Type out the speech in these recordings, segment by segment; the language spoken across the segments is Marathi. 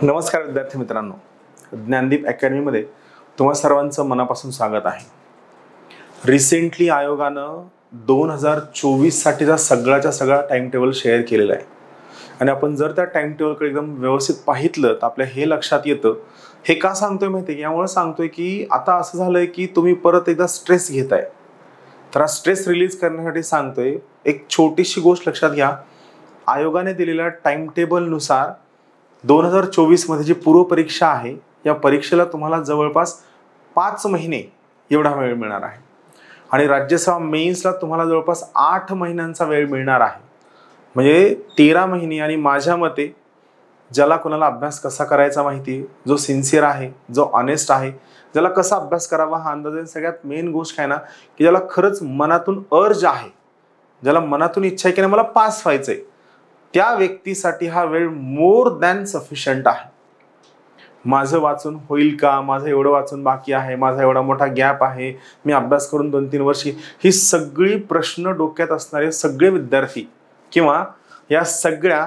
नमस्कार विद्यार्थी मित्रांनो, ज्ञानदीप अकॅडमीमध्ये तुम्हा सर्वांचं मनापासून स्वागत आहे. रिसेंटली आयोगानं 2024 साठीचा सगळ्याच्या सगळा टाइम टेबल शेअर केलेला आहे आणि आपण जर त्या टाइम टेबलकडे एकदम व्यवस्थित पाहितलं तर आपल्या हे लक्षात येतं. हे का सांगतोय माहिती आहे? यामुळे सांगतोय की आता असं झालंय की तुम्ही परत एकदा स्ट्रेस घेताय, तर हा स्ट्रेस रिलीज करण्यासाठी सांगतोय. एक छोटीशी गोष्ट लक्षात घ्या. आयोगाने दिलेल्या टाइम टेबलनुसार 2024 मध्ये जी पूर्व परीक्षा आहे, या परीक्षेला तुम्हाला जवळपास 5 महिने एवढा वेळ मिळणार आहे आणि राज्यसभा मेन्सला तुम्हाला जवळपास 8 महिन्यांचा वेळ मिळणार आहे. म्हणजे 13 महिने. आणि माझ्या मते ज्याला कोणाला अभ्यास कसा करायचा माहिती, जो सिन्सिअर आहे, जो ऑनेस्ट आहे, ज्याला कसा अभ्यास करावा हा अंदाज आहे, सगळ्यात मेन गोष्ट काय ना की ज्याला खरंच मनातून अर्ज आहे, ज्याला मनातून इच्छा आहे की मला पास व्हायचंय, त्या व्यक्तीसाठी हा वेळ मोर दॅन सफिशियंट आहे. माझं वाचून होईल का, माझं एवढं वाचून बाकी आहे, माझा एवढा मोठा गॅप आहे, मी अभ्यास करून 2-3 वर्षी, ही सगळी प्रश्न डोक्यात असणारे सगळे विद्यार्थी किंवा या सगळ्या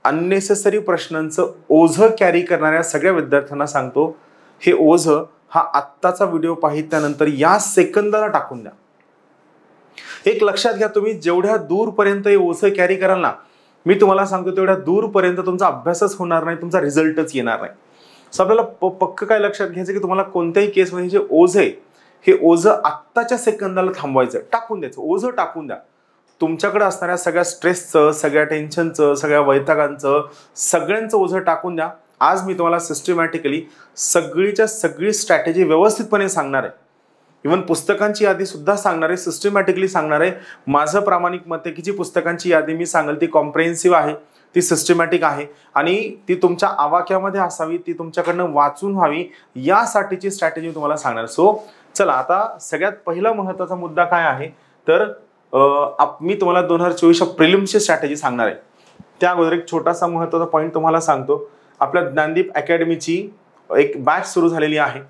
अननेसेसरी प्रश्नांचं ओझं कॅरी करणाऱ्या सगळ्या विद्यार्थ्यांना सांगतो, हे ओझं हा आत्ताचा व्हिडिओ पाहिल्यानंतर या सेकंदाला टाकून द्या. एक लक्षात घ्या, तुम्ही जेवढ्या दूरपर्यंत हे ओझं कॅरी कराल ना, मी तुम्हाला सांगतो तेवढ्या दूरपर्यंत तुमचा अभ्यासच होणार नाही, तुमचा रिझल्टच येणार नाही. सो आपल्याला पक्क काय लक्षात घ्यायचं की तुम्हाला कोणत्याही केसमध्ये जे ओझं आहे, हे ओझं आत्ताच्या सेकंदाला थांबवायचं, टाकून द्यायचं, ओझं टाकून द्या. तुमच्याकडे असणाऱ्या सगळ्या स्ट्रेसचं, सगळ्या टेन्शनचं, सगळ्या वैतागांचं, सगळ्यांचं ओझं टाकून द्या. आज मी तुम्हाला सिस्टमॅटिकली सगळीच्या सगळी स्ट्रॅटेजी व्यवस्थितपणे सांगणार आहे. इव्हन पुस्तकांची यादी सुद्धा सांगणार आहे, सिस्टमॅटिकली सांगणार आहे. माझं प्रामाणिक मत आहे की जी पुस्तकांची यादी मी सांगेल ती कॉम्प्रेहेन्सिव्ह आहे, ती सिस्टमॅटिक आहे आणि ती तुमच्या आवाक्यामध्ये असावी, ती तुमच्याकडनं वाचून व्हावी, यासाठीची स्ट्रॅटेजी तुम्हाला सांगणार. सो चला, आता सगळ्यात पहिला महत्त्वाचा मुद्दा काय आहे तर मी तुम्हाला 2024च्या प्रिलिम्सची स्ट्रॅटेजी सांगणार आहे. त्या अगोदर एक छोटासा महत्त्वाचा पॉईंट तुम्हाला सांगतो. आपल्या ज्ञानदीप अकॅडमीची एक बॅच सुरू झालेली आहे.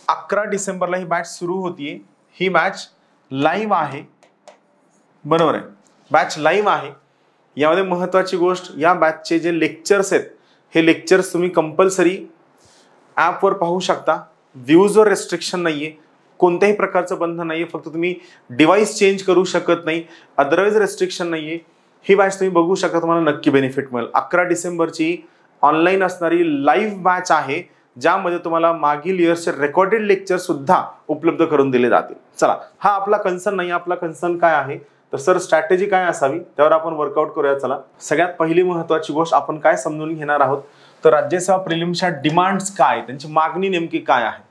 11 डिसेंबरला ही बॅच सुरू होतीये. ही बॅच लाईव्ह आहे, बरोबर आहे, बॅच लाईव्ह आहे. यामध्ये महत्त्वाची गोष्ट, या बॅचचे जे लेक्चर्स आहेत, हे लेक्चर्स तुम्ही कंपल्सरी ॲपवर पाहू शकता. व्ह्यूजवर रेस्ट्रिक्शन नाहीये, कोणत्याही प्रकारचं बंधन नाहीये, फक्त तुम्ही डिव्हाइस चेंज करू शकत नाही, अदरवाईज रेस्ट्रिक्शन नाहीये. ही बॅच तुम्ही बघू शकता, तुम्हाला नक्की बेनिफिट मिळेल. 11 डिसेंबरची ऑनलाईन असणारी लाईव्ह बॅच आहे, ज्यामध्ये तुम्हाला मागील इयर्सचे रेकॉर्डेड लेक्चर सुद्धा उपलब्ध करून दिले जातील. चला, हा आपला कन्सर्न नाही. आपला कन्सर्न काय आहे तर सर स्ट्रॅटेजी काय असावी, त्यावर आपण वर्कआउट करूया. चला, सगळ्यात पहिली महत्त्वाची गोष्ट आपण काय समजून घेणार आहोत तर राज्यसभा प्रिलिम्सच्या डिमांड्स काय, त्यांची मागणी नेमकी काय आहे.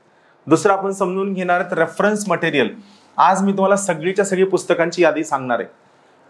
दुसरं आपण समजून घेणार आहेत रेफरन्स मटेरियल. आज मी तुम्हाला सगळीच्या सगळी पुस्तकांची यादी सांगणार आहे.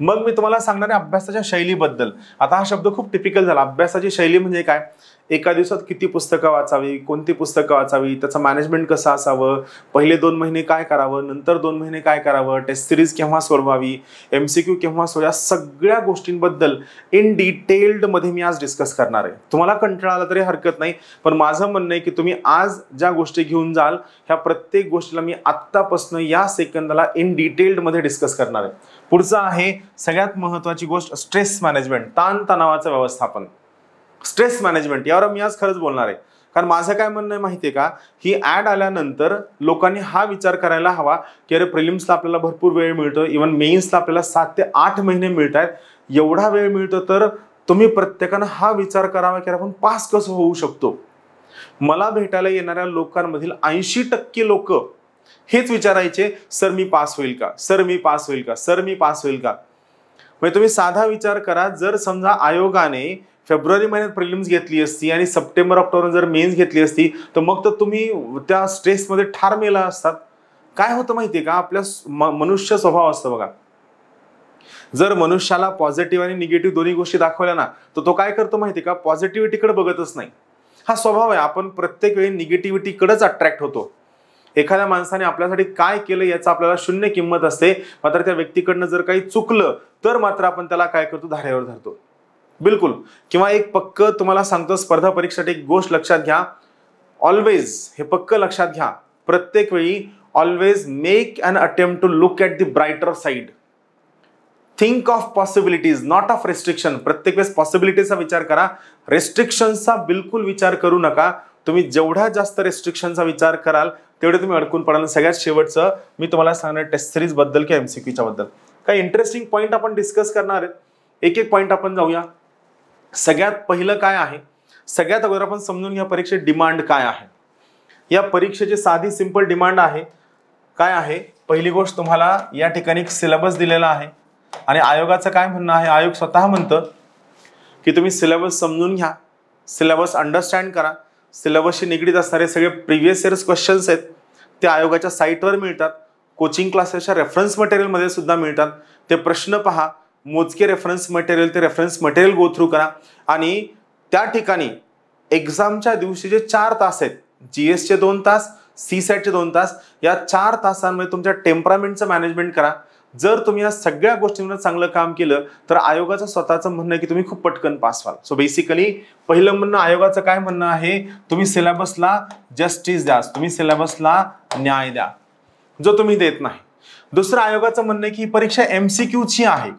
मग मी तुम्हाला सांगणार आहे अभ्यासाच्या शैलीबद्दल. आता हा शब्द खूप टिपिकल झाला. अभ्यासाची शैली म्हणजे काय, एका दिवसात किती पुस्तकं वाचावी, कोणती पुस्तकं वाचावी, त्याचं मॅनेजमेंट कसं असावं, पहिले 2 महिने काय करावं, नंतर 2 महिने काय करावं, टेस्ट सिरीज केव्हा सोडवावी, MCQ केव्हा सोडवा, सगळ्या गोष्टींबद्दल इन डिटेल्डमध्ये मी आज डिस्कस करणार आहे. तुम्हाला कंटाळा आला तरी हरकत नाही, पण माझं म्हणणं आहे की तुम्ही आज ज्या गोष्टी घेऊन जाल, ह्या प्रत्येक गोष्टीला मी आत्तापासून या सेकंदाला इन डिटेल्डमध्ये डिस्कस करणार आहे. पुढचं आहे सगळ्यात महत्त्वाची गोष्ट, स्ट्रेस मॅनेजमेंट, ताणतणावाचं व्यवस्थापन. स्ट्रेस मॅनेजमेंट यावर मी आज खरंच बोलणार आहे. कारण माझं काय म्हणणं आहे माहिती आहे का, ही ॲड आल्यानंतर लोकांनी हा विचार करायला हवा की अरे प्रिलिम्सला आपल्याला भरपूर वेळ मिळतो, इव्हन मेन्सला आपल्याला 7 ते 8 महिने मिळत आहेत, एवढा वेळ मिळतो, तर तुम्ही प्रत्येकानं हा विचार करावा की आपण पास कसं होऊ शकतो. मला भेटायला येणाऱ्या लोकांमधील 80% लोक हेच विचारायचे, सर मी पास होईल का, सर मी पास होईल का, सर मी पास होईल का. म्हणजे तुम्ही साधा विचार करा, जर समजा आयोगाने फेब्रुवारी महिन्यात प्रिलिम्स घेतली असती आणि सप्टेंबर ऑक्टोबर जर मेन्स घेतली असती, तर मग तर तुम्ही त्या स्ट्रेसमध्ये ठार मेला असतात. काय होतं माहितीये का, आपल्या मनुष्य स्वभाव असतो बघा. जर मनुष्याला पॉझिटिव्ह आणि निगेटिव्ह दोन्ही गोष्टी दाखवल्या ना, तर तो काय करतो माहितीये का, पॉझिटिव्हिटीकडे बघतच नाही. हा स्वभाव आहे. आपण प्रत्येक वेळी निगेटिव्हिटीकडेच अट्रॅक्ट होतो. एखाद्या माणसाने आपल्यासाठी काय केलं याचा आपल्याला शून्य किंमत असते, मात्र त्या व्यक्तीकडनं जर काही चुकलं तर मात्र आपण त्याला काय करतो, धारेवर धरतो. बिलकुल. किंवा एक पक्क तुम्हाला सांगतो, स्पर्धा परीक्षेसाठी एक गोष्ट लक्षात घ्या, ऑलवेज हे पक्क लक्षात घ्या, प्रत्येक वेळी always make an attempt to look at the brighter side. Think of possibilities not of restriction. प्रत्येक वेळेस पॉसिबिलिटीजचा विचार करा, रेस्ट्रिक्शनचा बिलकुल विचार करू नका. तुम्ही जेवढ्या जास्त रेस्ट्रिक्शनचा विचार कराल तेवढे तुम्ही अडकून पडाल. सगळ्यात शेवटचं मी तुम्हाला सांगणार टेस्ट सिरीज बद्दल किंवा एमसीक्यूच्या बद्दल काही इंटरेस्टिंग पॉईंट आपण डिस्कस करणार आहेत. एक एक पॉईंट आपण जाऊया. सगळ्यात पहिलं काय आहे, सगळ्यात अगोदर आपण समजून घ्या परीक्षेत डिमांड काय आहे. या परीक्षेची साधी सिंपल डिमांड आहे. काय आहे, पहिली गोष्ट तुम्हाला या ठिकाणी सिलेबस दिलेला आहे आणि आयोगाचं काय म्हणणं आहे, आयोग स्वतः म्हणतं की तुम्ही सिलेबस समजून घ्या, सिलेबस अंडरस्टँड करा. सिलेबसशी निगडीत असणारे सगळे प्रिव्हियस इयर्स क्वेश्चन्स आहेत ते आयोगाच्या साईटवर मिळतात. कोचिंग क्लासेसच्या रेफरन्स मटेरियलमध्ये सुद्धा मिळतात. ते प्रश्न पहा, मोजके रेफरन्स मटेरियल, ते रेफरन्स मटेरियल गो थ्रू करा. आणि त्या ठिकाणी एक्झामच्या दिवशी जे 4 तास आहेत, जीएसचे 2 तास, सीसॅटचे 2 तास, या 4 तासांमध्ये तुमच्या टेम्परामेंटचं मॅनेजमेंट करा. जर तुम्ही या सगळ्या गोष्टींवर चांगलं काम केलं तर आयोगाचं स्वतःचं म्हणणं आहे की तुम्ही खूप पटकन पास व्हाल. सो बेसिकली पहिलं म्हणणं आयोगाचं काय म्हणणं आहे, तुम्ही सिलेबसला जस्टिस द्या, तुम्ही सिलेबसला न्याय द्या, जो तुम्ही देत नाही. दुसरं आयोगाचं म्हणणं आहे की ही परीक्षा एमसीक्यूची आहे.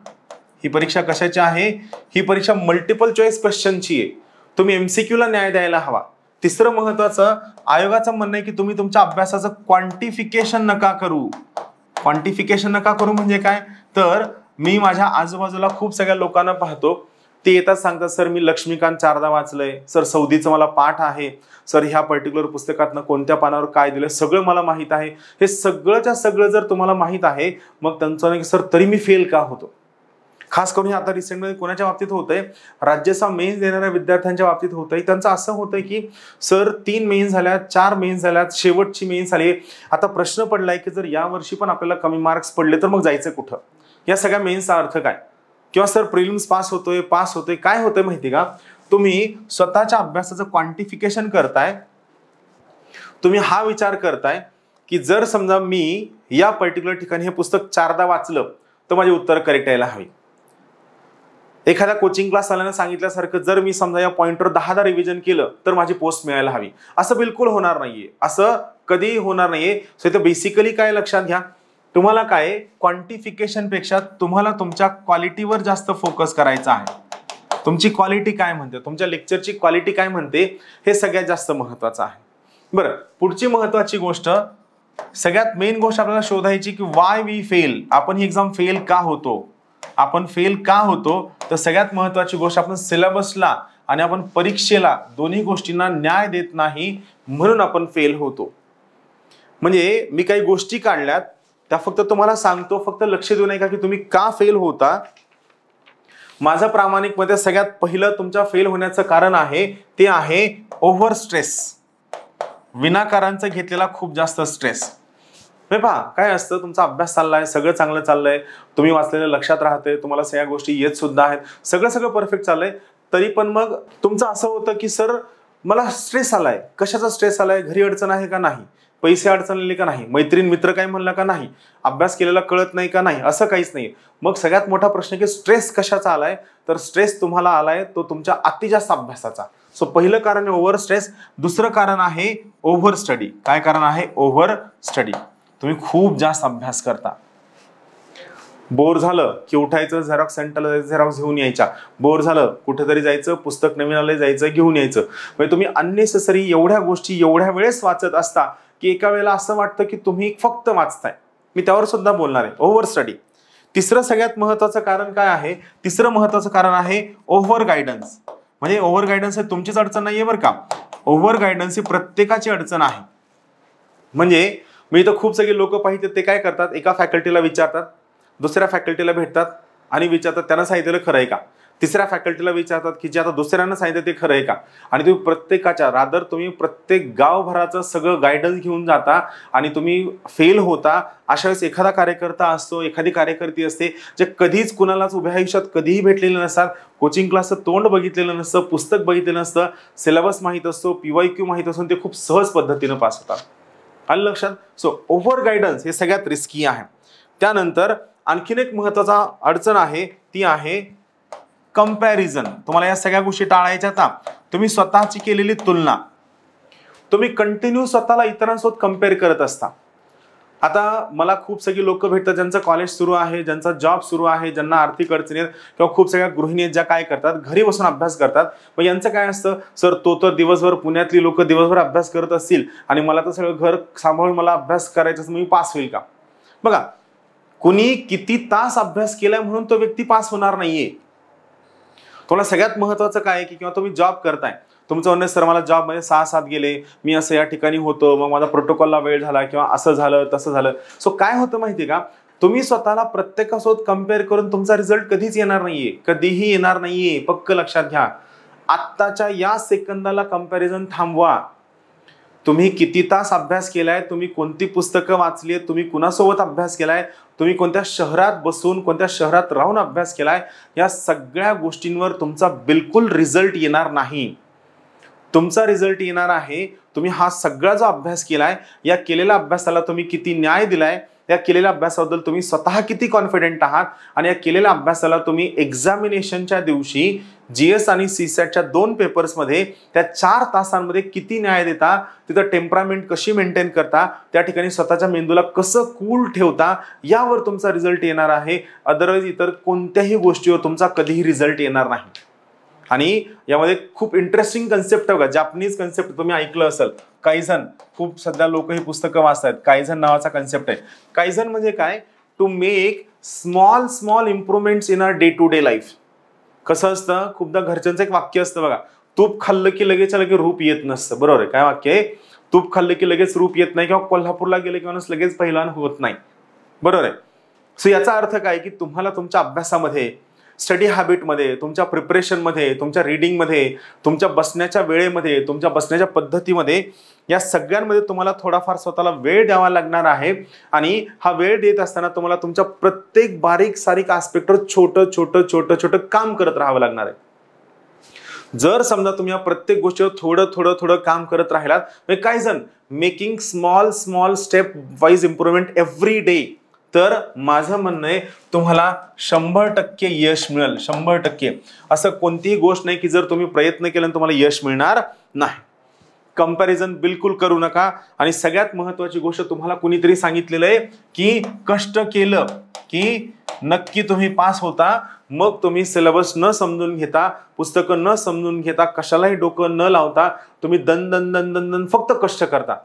ही परीक्षा कशाची आहे, ही परीक्षा मल्टिपल चॉईस क्वेश्चनची आहे, तुम्ही एमसीक्यूला न्याय द्यायला हवा. तिसरं महत्वाचं आयोगाचं म्हणणं आहे की तुम्ही तुमच्या अभ्यासाचं क्वांटिफिकेशन नका करू. क्वांटिफिकेशन नका करू म्हणजे काय, तर मी माझ्या आजूबाजूला खूप सगळ्या लोकांना पाहतो, ते येतात सांगतात सर मी लक्ष्मीकांत 4दा वाचलंय, सर सौदीचं मला पाठ आहे, सर ह्या पर्टिक्युलर पुस्तकातनं कोणत्या पानावर काय दिलं सगळं मला माहित आहे. हे सगळंच्या सगळं जर तुम्हाला माहित आहे मग त्यांचं नाही की सर तरी मी फेल का होतो. खास करून हे आता रिसेंटमध्ये कोणाच्या बाबतीत होतंय, राज्याचा मेन्स देणाऱ्या विद्यार्थ्यांच्या बाबतीत होतंय. त्यांचं असं होतंय की सर 3 मेन्स झाल्यात, 4 मेन्स झाल्यात, शेवटची मेन्स आली. आता प्रश्न पडलाय की जर या वर्षी पण आपल्याला कमी मार्क्स पडले तर मग जायचं कुठं, या सगळ्या मेन्सचा अर्थ काय. किंवा सर प्रिलिम्स पास होतोय, काय होतंय माहिती का, तुम्ही स्वतःच्या अभ्यासाचं क्वांटिफिकेशन करताय. तुम्ही हा विचार करताय की जर समजा मी या पर्टिक्युलर ठिकाणी हे पुस्तक 4दा वाचलं तर माझी उत्तर करेक्ट यायला हवी. एखाद्या कोचिंग क्लास वाल्याने सांगितल्यासारखं जर मी समजा या पॉइंटवर 10दा रिव्हिजन केलं तर माझी पोस्ट मिळायला हवी, असं बिलकुल होणार नाहीये, असं कधीही होणार नाहीये. सो इथं बेसिकली काय लक्षात घ्या, तुम्हाला काय क्वांटिफिकेशन पेक्षा तुम्हाला तुमच्या क्वालिटीवर जास्त फोकस करायचा आहे. तुमची क्वालिटी काय म्हणते, तुमच्या लेक्चरची क्वालिटी काय म्हणते, हे सगळ्यात जास्त महत्वाचं आहे. बरं, पुढची महत्वाची गोष्ट, सगळ्यात मेन गोष्ट आपल्याला शोधायची की वाय वी फेल, आपण ही एक्झाम फेल का होतो. आपण फेल का होतो, तर सगळ्यात महत्वाची गोष्ट आपण सिलेबसला आणि आपण परीक्षेला दोन्ही गोष्टींना न्याय देत नाही म्हणून आपण फेल होतो. म्हणजे मी काही गोष्टी काढल्यात त्या फक्त तुम्हाला सांगतो, फक्त लक्ष देऊ नका की तुम्ही का फेल होता. माझं प्रामाणिक मते सगळ्यात पहिलं तुमच्या फेल होण्याचं कारण आहे ते आहे ओव्हर स्ट्रेस, विनाकारांचं घेतलेला खूप जास्त स्ट्रेस. पहा काय असतं, तुमचा अभ्यास चाललाय, सगळं चांगलं चाललंय, तुम्ही वाचलेलं लक्षात राहते, तुम्हाला सगळ्या गोष्टी येत सुद्धा आहेत, सगळं परफेक्ट चाललंय, तरी पण मग तुमचं असं होतं की सर मला स्ट्रेस आलाय. कशाचा स्ट्रेस आलाय, घरी अडचण आहे का नाही, पैसे अडचणले का नाही, मैत्रीण मित्र काय म्हणलं का नाही, अभ्यास केलेला कळत नाही का नाही, असं काहीच नाही. मग सगळ्यात मोठा प्रश्न की स्ट्रेस कशाचा आलाय, तर स्ट्रेस तुम्हाला आलाय तो तुमच्या अति जास्त अभ्यासाचा. सो पहिलं कारण आहे ओव्हर स्ट्रेस. दुसरं कारण आहे ओव्हर स्टडी. काय कारण आहे, ओव्हर स्टडी. तुम्ही खूप जास्त अभ्यास करता. बोर झालं की उठायचं, झेरॉक्स सेंटरला जायचं, झेरॉक्स घेऊन यायच्या. बोर झालं कुठेतरी जायचं, पुस्तक नवीन आलंय जायचं घेऊन यायचं. म्हणजे तुम्ही अननेसेसरी एवढ्या गोष्टी एवढ्या वेळेस वाचत असता की एका वेळेला असं वाटतं की तुम्ही फक्त वाचताय. मी त्यावर सुद्धा बोलणार आहे, ओव्हर स्टडी. तिसरं सगळ्यात महत्वाचं कारण काय आहे, तिसरं महत्वाचं कारण आहे ओव्हर गायडन्स. म्हणजे ओव्हर गायडन्स हे तुमचीच अडचण नाहीये बरं का, ओव्हर गायडन्स ही प्रत्येकाची अडचण आहे. म्हणजे मी तर खूप सगळे लोक पाहिजे ते काय करतात, एका फॅकल्टीला विचारतात, दुसऱ्या फॅकल्टीला भेटतात आणि विचारतात त्यांना सांगितलेलं खरं आहे का, तिसऱ्या फॅकल्टीला विचारतात की जे आता दुसऱ्यांना सांगितलं ते खरं आहे का. आणि तुम्ही प्रत्येकाच्या रादर तुम्ही प्रत्येक गावभराचं सगळं गायडन्स घेऊन जाता आणि तुम्ही फेल होता. अशा वेळेस एखादा कार्यकर्ता असतो, एखादी कार्यकर्ती असते जे कधीच कुणालाच उभ्या आयुष्यात कधीही भेटलेले नसतात, कोचिंग क्लासचं तोंड बघितलेलं नसतं, पुस्तक बघितलेलं नसतं, सिलेबस माहीत असतो, PYQ माहीत असतो, ते खूप सहज पद्धतीनं पास होतात. आलं लक्षात. सो ओव्हर गायडन्स हे सगळ्यात रिस्की आहे. त्यानंतर आणखीन एक महत्वाचा अडचण आहे ती आहे कंपॅरिझन. तुम्हाला या सगळ्या गोष्टी टाळायच्या आता तुम्ही स्वतःची केलेली तुलना, तुम्ही कंटिन्यू स्वतःला इतरांसोबत कम्पेअर करत असता. आता मला खूप सगळी लोक भेटतात ज्यांचं कॉलेज सुरू आहे, ज्यांचा जॉब सुरू आहे, ज्यांना आर्थिक अडचणी आहेत, किंवा खूप सगळ्या गृहिणी आहेत ज्या काय करतात, घरी बसून अभ्यास करतात. मग यांचं काय असतं, सर तो तर दिवसभर, पुण्यातली लोक दिवसभर अभ्यास करत असतील आणि मला तर सगळं घर सांभाळून मला अभ्यास करायचा असं, मी पास होईल का? बघा, कुणी किती तास अभ्यास केलाय म्हणून तो व्यक्ती पास होणार नाहीये. तुम्हाला सगळ्यात महत्वाचं काय आहे की किंवा तुम्ही जॉब करताय, तुमचं म्हणणं सर मला जॉबमध्ये 6-7 गेले, मी असं या ठिकाणी होतो, मग माझा प्रोटोकॉलला वेळ झाला किंवा असं झालं तसं झालं. सो काय होतं माहितीये का, तुम्ही स्वतःला प्रत्येकासोबत कम्पेअर करून तुमचा रिझल्ट कधीच येणार नाहीये, कधीही येणार नाहीये. पक्क लक्षात घ्या. आत्ताच्या या सेकंदाला कंपॅरिझन थांबवा. तुम्ही किती तास अभ्यास केलाय, तुम्ही कोणती पुस्तकं वाचली आहेत, तुम्ही कुणासोबत अभ्यास केलाय, तुम्ही कोणत्या शहरात बसून कोणत्या शहरात राहून अभ्यास केलाय, या सगळ्या गोष्टींवर तुमचा बिलकुल रिझल्ट येणार नाही. तुमचा रिझल्ट येणार आहे तुम्ही हा सगळा जो अभ्यास केलाय, या केलेल्या अभ्यासाला तुम्ही किती न्याय दिलाय, या केलेल्या अभ्यासाबद्दल तुम्ही स्वतः किती कॉन्फिडेंट आहात, आणि या केलेल्या अभ्यासाला तुम्ही एक्झामिनेशनच्या दिवशी जीएस आणि सीसॅटच्या 2 पेपर्समध्ये त्या 4 तासांमध्ये किती न्याय देता, तिथं टेम्परामेंट कशी मेंटेन करता, त्या ठिकाणी स्वतःच्या मेंदूला कसं कूल ठेवता, यावर तुमचा रिझल्ट येणार आहे. अदरवाईज इतर कोणत्याही गोष्टीवर तुमचा कधीही रिझल्ट येणार नाही. आणि यामध्ये खूप इंटरेस्टिंग कन्सेप्ट आहे बघा, जापनीज कन्सेप्ट तुम्ही ऐकलं असेल. काइझन, खूप सध्या लोक ही पुस्तकं वाचतात. काइझन नावाचा कन्सेप्ट आहे. काइझन म्हणजे काय, to make small small improvements in a day to day life. कसं असतं, खूपदा घरच्यांचं एक वाक्य असतं बघा, तूप खाल्लं की लगेच रूप येत नसतं. बरोबर आहे, काय वाक्य आहे, तूप खाल्लं की लगेच रूप येत नाही, किंवा कोल्हापूरला गेले किंवा लगेच पहिलवान होत नाही. बरोबर आहे. सो याचा अर्थ काय की तुम्हाला तुमच्या अभ्यासामध्ये, स्टडी हॅबिटमध्ये, तुमच्या प्रिपरेशनमध्ये, तुमच्या रीडिंगमध्ये, तुमच्या बसण्याच्या वेळेमध्ये, तुमच्या बसण्याच्या पद्धतीमध्ये, या सगळ्यांमध्ये तुम्हाला थोडाफार स्वतःला वेळ द्यावा लागणार आहे. आणि हा वेळ देत असताना तुम्हाला तुमच्या प्रत्येक बारीक सारीक आस्पेक्टवर छोटं छोटं छोटं छोटं काम करत राहावं लागणार आहे. जर समजा तुम्ही या प्रत्येक गोष्टीवर थोडं थोडं थोडं काम करत राहिलात, म्हणजे काय जण making small small step wise improvement every day, तर माझं म्हणणं आहे तुम्हाला 100% यश मिळेल. 100%. असं कोणतीही गोष्ट नाही की जर तुम्ही प्रयत्न केला तुम्हाला यश मिळणार नाही. कंपॅरिझन बिलकुल करू नका. आणि सगळ्यात महत्वाची गोष्ट, तुम्हाला कुणीतरी सांगितलेलं आहे की कष्ट केलं की नक्की तुम्ही पास होता. मग तुम्ही सिलेबस न समजून घेता, पुस्तकं न समजून घेता, कशालाही डोकं न लावता तुम्ही दन दन दन दन दन फक्त कष्ट करता.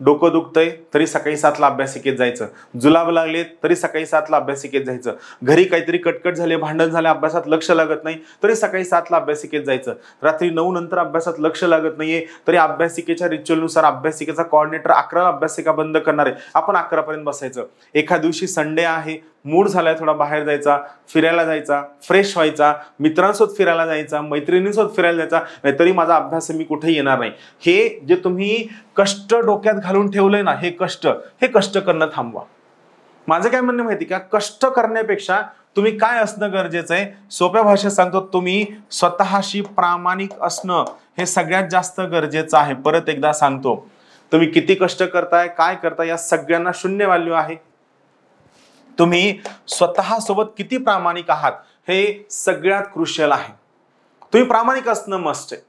डोकं दुखतंय तरी सकाळी 7ला अभ्यासिकेत जायचं, जुलाब लागले तरी सकाळी 7ला अभ्यासिकेत जायचं, घरी काहीतरी कटकट झाले, भांडण झाले, अभ्यासात लक्ष लागत नाही तरी सकाळी 7ला अभ्यासिकेत जायचं, रात्री 9 नंतर अभ्यासात लक्ष लागत नाहीये तरी अभ्यासिकेच्या रिच्युअलनुसार अभ्यासिकेचा कोऑर्डिनेटर 11ला अभ्यासिका बंद करणार आहे, आपण 11 पर्यंत बसायचं. एखाद्या दिवशी संडे आहे, मूड झालाय थोडा बाहेर जायचा, फिरायला जायचा, फ्रेश व्हायचा, मित्रांसोबत फिरायला जायचा, मैत्रिणींसोबत फिरायला जायचा, नाहीतरी माझा अभ्यास मी कुठे येणार नाही. हे जे तुम्ही कष्ट डोक्यात घालून ठेवलंय ना, हे कष्ट करणं थांबवा. माझं काय म्हणणं माहिती का, कष्ट करण्यापेक्षा तुम्ही काय असणं गरजेचं आहे, सोप्या भाषेत सांगतो, तुम्ही स्वतःशी प्रामाणिक असणं हे सगळ्यात जास्त गरजेचं आहे. परत एकदा सांगतो, तुम्ही किती कष्ट करताय, काय करताय, या सगळ्यांना शून्य व्हॅल्यू आहे. तुम्ही स्वतः सोबत किती प्रामाणिक आहात हे सगळ्यात क्रुशियल आहे. तुम्ही प्रामाणिक असणं मस्ट आहे.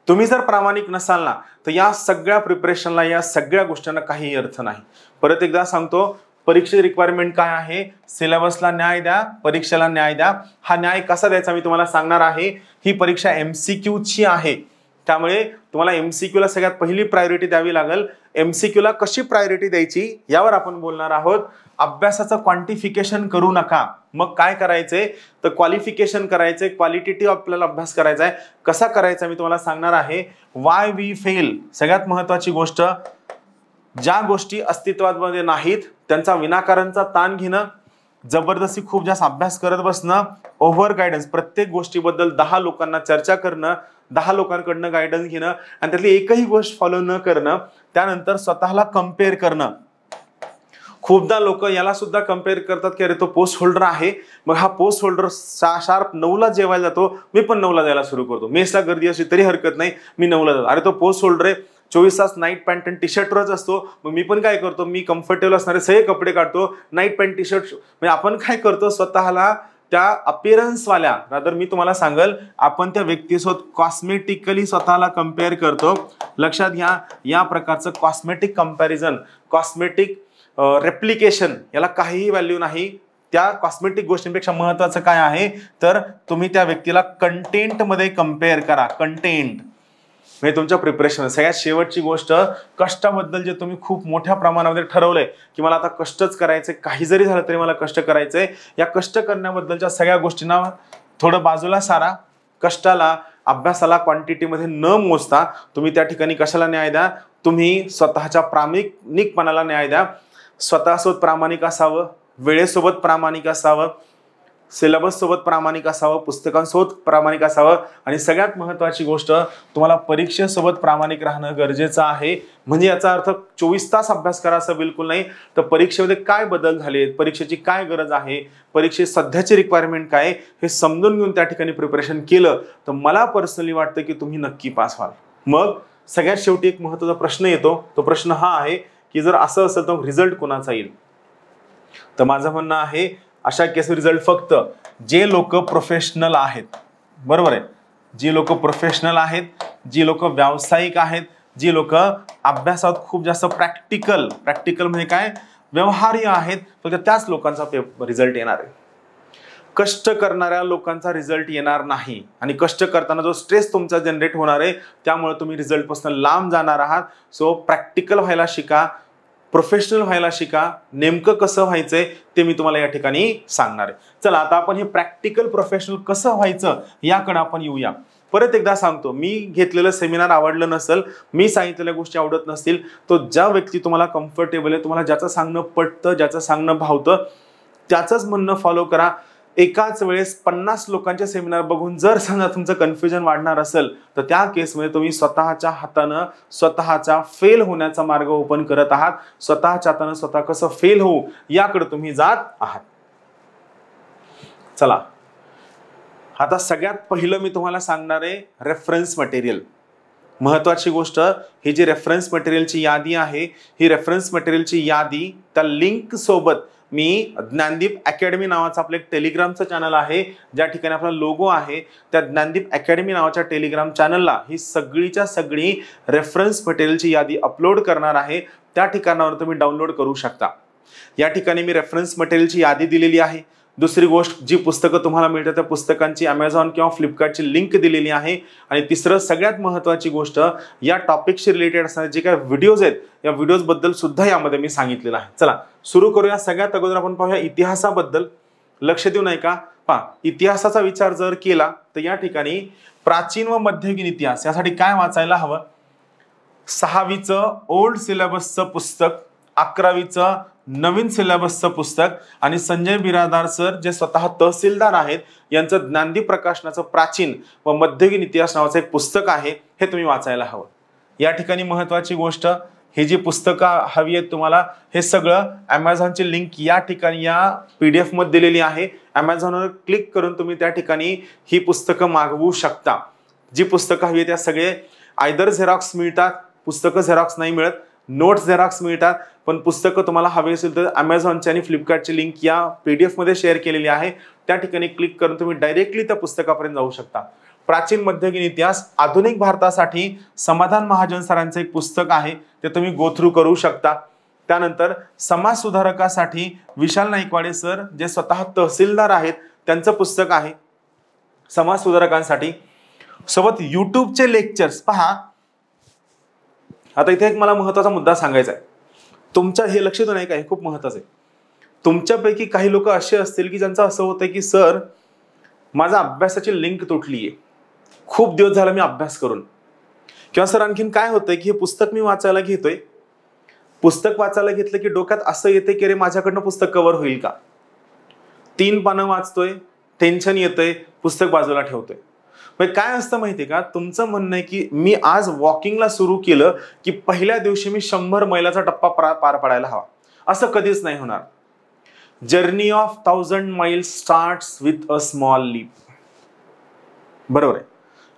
तुम्ही जर प्रामाणिक नसाल ना, तर या सगळ्या प्रिपरेशनला, या सगळ्या गोष्टींना काही अर्थ नाही. परत एकदा सांगतो, परीक्षेची रिक्वायरमेंट काय आहे, सिलेबसला न्याय द्या, परीक्षेला न्याय द्या. हा न्याय कसा द्यायचा मी तुम्हाला सांगणार आहे. ही परीक्षा MCQ ची आहे, त्यामुळे तुम्हाला MCQ ला सगळ्यात पहिली प्रायोरिटी द्यावी लागेल. MCQ ला कशी प्रायोरिटी द्यायची यावर आपण बोलणार आहोत. अभ्यासाचं क्वांटिफिकेशन करू नका. मग काय करायचंय, तर क्वालिफिकेशन करायचंय, क्वालिटेटिव्ह आपल्याला अभ्यास करायचा आहे. कसा करायचा मी तुम्हाला सांगणार आहे. वाय वी फेल, सगळ्यात महत्वाची गोष्ट, ज्या गोष्टी अस्तित्वामध्ये नाहीत त्यांचा विनाकारणचा ताण घेणं, जबरदस्ती खूप जास्त अभ्यास करत बसणं, ओव्हर गायडन्स, प्रत्येक गोष्टीबद्दल 10 लोकांना चर्चा करणं, 10 लोकांकडनं गायडन्स घेणं आणि त्यातली एकही गोष्ट फॉलो न करणं, त्यानंतर स्वतःला कम्पेअर करणं. खूपदा लोक याला सुद्धा कम्पेअर करतात की अरे तो पोस्ट होल्डर आहे, मग हा पोस्ट होल्डर शार्प 9ला जेवायला जातो, मी पण 9ला जायला सुरू करतो. मेसला गर्दी असली तरी हरकत नाही, मी 9ला जातो. अरे तो पोस्ट होल्डर आहे, 24 तास नाईट पॅन्ट आणि टी शर्टवरच असतो, मग मी पण काय करतो, मी कम्फर्टेबल असणारे सगळे कपडे काढतो, नाईट पॅन्ट टी शर्ट. म्हणजे आपण काय करतो, स्वतःला त्या अपिअरन्स वाल्या, रादर मी तुम्हाला सांगेल, आपण त्या व्यक्तीसोबत कॉस्मेटिकली स्वतःला कम्पेअर करतो. लक्षात घ्या, या प्रकारचं कॉस्मेटिक कंपॅरिझन, कॉस्मेटिक रेप्लिकेशन याला काहीही व्हॅल्यू नाही. त्या कॉस्मेटिक गोष्टींपेक्षा महत्त्वाचं काय आहे तर तुम्ही त्या व्यक्तीला कंटेंटमध्ये कम्पेअर करा. कंटेंट म्हणजे तुमच्या प्रिपरेशन. सगळ्यात शेवटची गोष्ट कष्टाबद्दल जे तुम्ही खूप मोठ्या प्रमाणामध्ये ठरवलंय की मला आता कष्टच करायचे, काही जरी झालं तरी मला कष्ट करायचंय, या कष्ट करण्याबद्दलच्या सगळ्या गोष्टींना थोडं बाजूला सारा. कष्टाला, अभ्यासाला क्वांटिटीमध्ये न मोजता तुम्ही त्या ठिकाणी कशाला न्याय द्या, तुम्ही स्वतःच्या प्रामाणिकपणाला न्याय द्या. स्वतःसोबत प्रामाणिक असावं, वेळेसोबत प्रामाणिक असावं, सिलेबस सोबत प्रामाणिक असावं, पुस्तकांसोबत प्रामाणिक असावं आणि सगळ्यात महत्त्वाची गोष्ट तुम्हाला परीक्षेसोबत प्रामाणिक राहणं गरजेचं आहे. म्हणजे याचा अर्थ 24 तास अभ्यास करा असं बिलकुल नाही. तर परीक्षेमध्ये काय बदल झालेत, परीक्षेची काय गरज आहे, परीक्षेत सध्याची रिक्वायरमेंट काय हे समजून घेऊन त्या ठिकाणी प्रिपरेशन केलं तर मला पर्सनली वाटतं की तुम्ही नक्की पास व्हाल. मग सगळ्यात शेवटी एक महत्त्वाचा प्रश्न येतो. तो प्रश्न हा आहे की जर असं असेल तर रिझल्ट कोणाचा येईल. तर माझं म्हणणं आहे अशा केस रिझल्ट फक्त जे लोक प्रोफेशनल आहेत, बरोबर आहे, जी लोक प्रोफेशनल आहेत, जी लोक व्यावसायिक आहेत, जी लोक अभ्यासात खूप जास्त प्रॅक्टिकल म्हणजे काय व्यवहार्य आहेत, फक्त त्याच लोकांचा रिझल्ट येणार आहे. कष्ट करणाऱ्या लोकांचा रिझल्ट येणार नाही. आणि कष्ट करताना जो स्ट्रेस तुमचा जनरेट होणार आहे त्यामुळे तुम्ही रिझल्ट पासून लांब जाणार आहात. सो प्रॅक्टिकल व्हायला शिका, प्रोफेशनल व्हायला शिका. नेमकं कसं व्हायचंय ते मी तुम्हाला या ठिकाणी सांगणार आहे. चला आता आपण हे प्रॅक्टिकल प्रोफेशनल कसं व्हायचं याकडे आपण येऊया. परत एकदा सांगतो, मी घेतलेलं सेमिनार आवडलं नसेल, मी सांगितलेल्या गोष्टी आवडत नसतील, तो ज्या व्यक्ती तुम्हाला कम्फर्टेबल आहे, तुम्हाला ज्याचं सांगणं पटतं, ज्याचं सांगणं भावतं त्याचंच म्हणणं फॉलो करा. एकाच वेळेस 50 लोकांचे सेमिनार बघून जर समजा तुमचं कन्फ्युजन वाढणार असेल तर त्या केसमध्ये तुम्ही स्वतःच्या हातानं स्वतःचा फेल होण्याचा मार्ग ओपन करत आहात. स्वतःच्या हातानं स्वतः कसं फेल होऊ याकडे तुम्ही जात आहात. चला आता सगळ्यात पहिलं मी तुम्हाला सांगणार आहे रेफरन्स मटेरियल. महत्वाची गोष्ट, ही जी रेफरन्स मटेरियलची यादी आहे, ही रेफरन्स मटेरियलची यादी त्या लिंक सोबत मी ज्ञानदीप अकॅडमी नावाचं आपलं एक टेलिग्रामचं चॅनल आहे, ज्या ठिकाणी आपला लोगो आहे, त्या ज्ञानदीप अकॅडमी नावाच्या टेलिग्राम चॅनलला ही सगळीच्या सगळी रेफरन्स मटेरियलची यादी अपलोड करणार आहे. त्या ठिकाणावर तुम्ही डाउनलोड करू शकता. या ठिकाणी मी रेफरन्स मटेरियलची यादी दिलेली आहे. दुसरी गोष्ट, जी पुस्तकं तुम्हाला मिळतात त्या पुस्तकांची अमेझॉन किंवा फ्लिपकार्टची लिंक दिलेली आहे. आणि तिसरं सगळ्यात महत्त्वाची गोष्ट, या टॉपिकशी रिलेटेड असणारे जे काही व्हिडिओज आहेत या व्हिडिओज बद्दल सुद्धा यामध्ये मी सांगितलेलं आहे. चला सुरू करूया. सगळ्यात अगोदर आपण पाहूया इतिहासाबद्दल. लक्ष देऊ नाही का? पहा, इतिहासाचा विचार जर केला तर या ठिकाणी प्राचीन व मध्ययुगीन इतिहास यासाठी काय वाचायला हवं? 6वीचं ओल्ड सिलेबसचं पुस्तक, 11वीचं नवीन सिलेबसचं पुस्तक आणि संजय बिरादार सर जे स्वतः तहसीलदार आहेत यांचं ज्ञानदीप प्रकाशनाचं प्राचीन व मध्ययुगीन इतिहास नावाचं एक पुस्तक आहे, हे तुम्ही वाचायला हवं. या ठिकाणी महत्त्वाची गोष्ट, ही जी पुस्तकं हवी आहेत तुम्हाला, हे सगळं अमेझॉनची लिंक या ठिकाणी या PDF मध्ये दिलेली आहे. अमेझॉनवर क्लिक करून तुम्ही त्या ठिकाणी ही पुस्तकं मागवू शकता. जी पुस्तकं हवी आहेत त्या सगळे आयदर झेरॉक्स मिळतात, पुस्तकं झेरॉक्स नाही मिळत, नोट्स झेरॉक्स मिळतात. पण पुस्तकं तुम्हाला हवी असेल तर अमेझॉनची आणि फ्लिपकार्टची लिंक या PDF मध्ये शेअर केलेली आहे. त्या ठिकाणी क्लिक करून तुम्ही डायरेक्टली त्या पुस्तकापर्यंत जाऊ शकता. प्राचीन मध्ययुगीन इतिहास आधुनिक भारतासाठी समाधान महाजन सरांचं एक पुस्तक आहे, ते तुम्ही गो थ्रू करू शकता. त्यानंतर समाज सुधारकासाठी विशाल नाईकवाडे सर जे स्वतः तहसीलदार आहेत त्यांचं पुस्तक आहे समाज सुधारकांसाठी. सोबत युट्यूबचे लेक्चर्स पहा. आता इथे एक मला महत्त्वाचा मुद्दा सांगायचा आहे. तुमच्या हे लक्ष देऊ नाही का, हे खूप महत्त्वाचं आहे. तुमच्यापैकी काही लोक असे असतील की ज्यांचं असं होतं की सर माझा अभ्यासाची लिंक तुटली आहे, खूप दिवस झाला मी अभ्यास करून, किंवा सर आणखीन काय होतंय की हे पुस्तक मी वाचायला घेतोय, पुस्तक वाचायला घेतलं की डोक्यात असं येते की अरे माझ्याकडनं पुस्तक कव्हर होईल का, 3 पानं वाचतोय, टेन्शन येतंय, पुस्तक बाजूला ठेवतोय. म्हणजे काय असतं माहितीये का, तुमचं म्हणणं आहे की मी आज वॉकिंगला सुरू केलं की पहिल्या दिवशी मी 100 मैलाचा टप्पा पार पडायला हवा. असं कधीच नाही होणार. Journey of 1000 miles starts with a small leap. बरोबर आहे.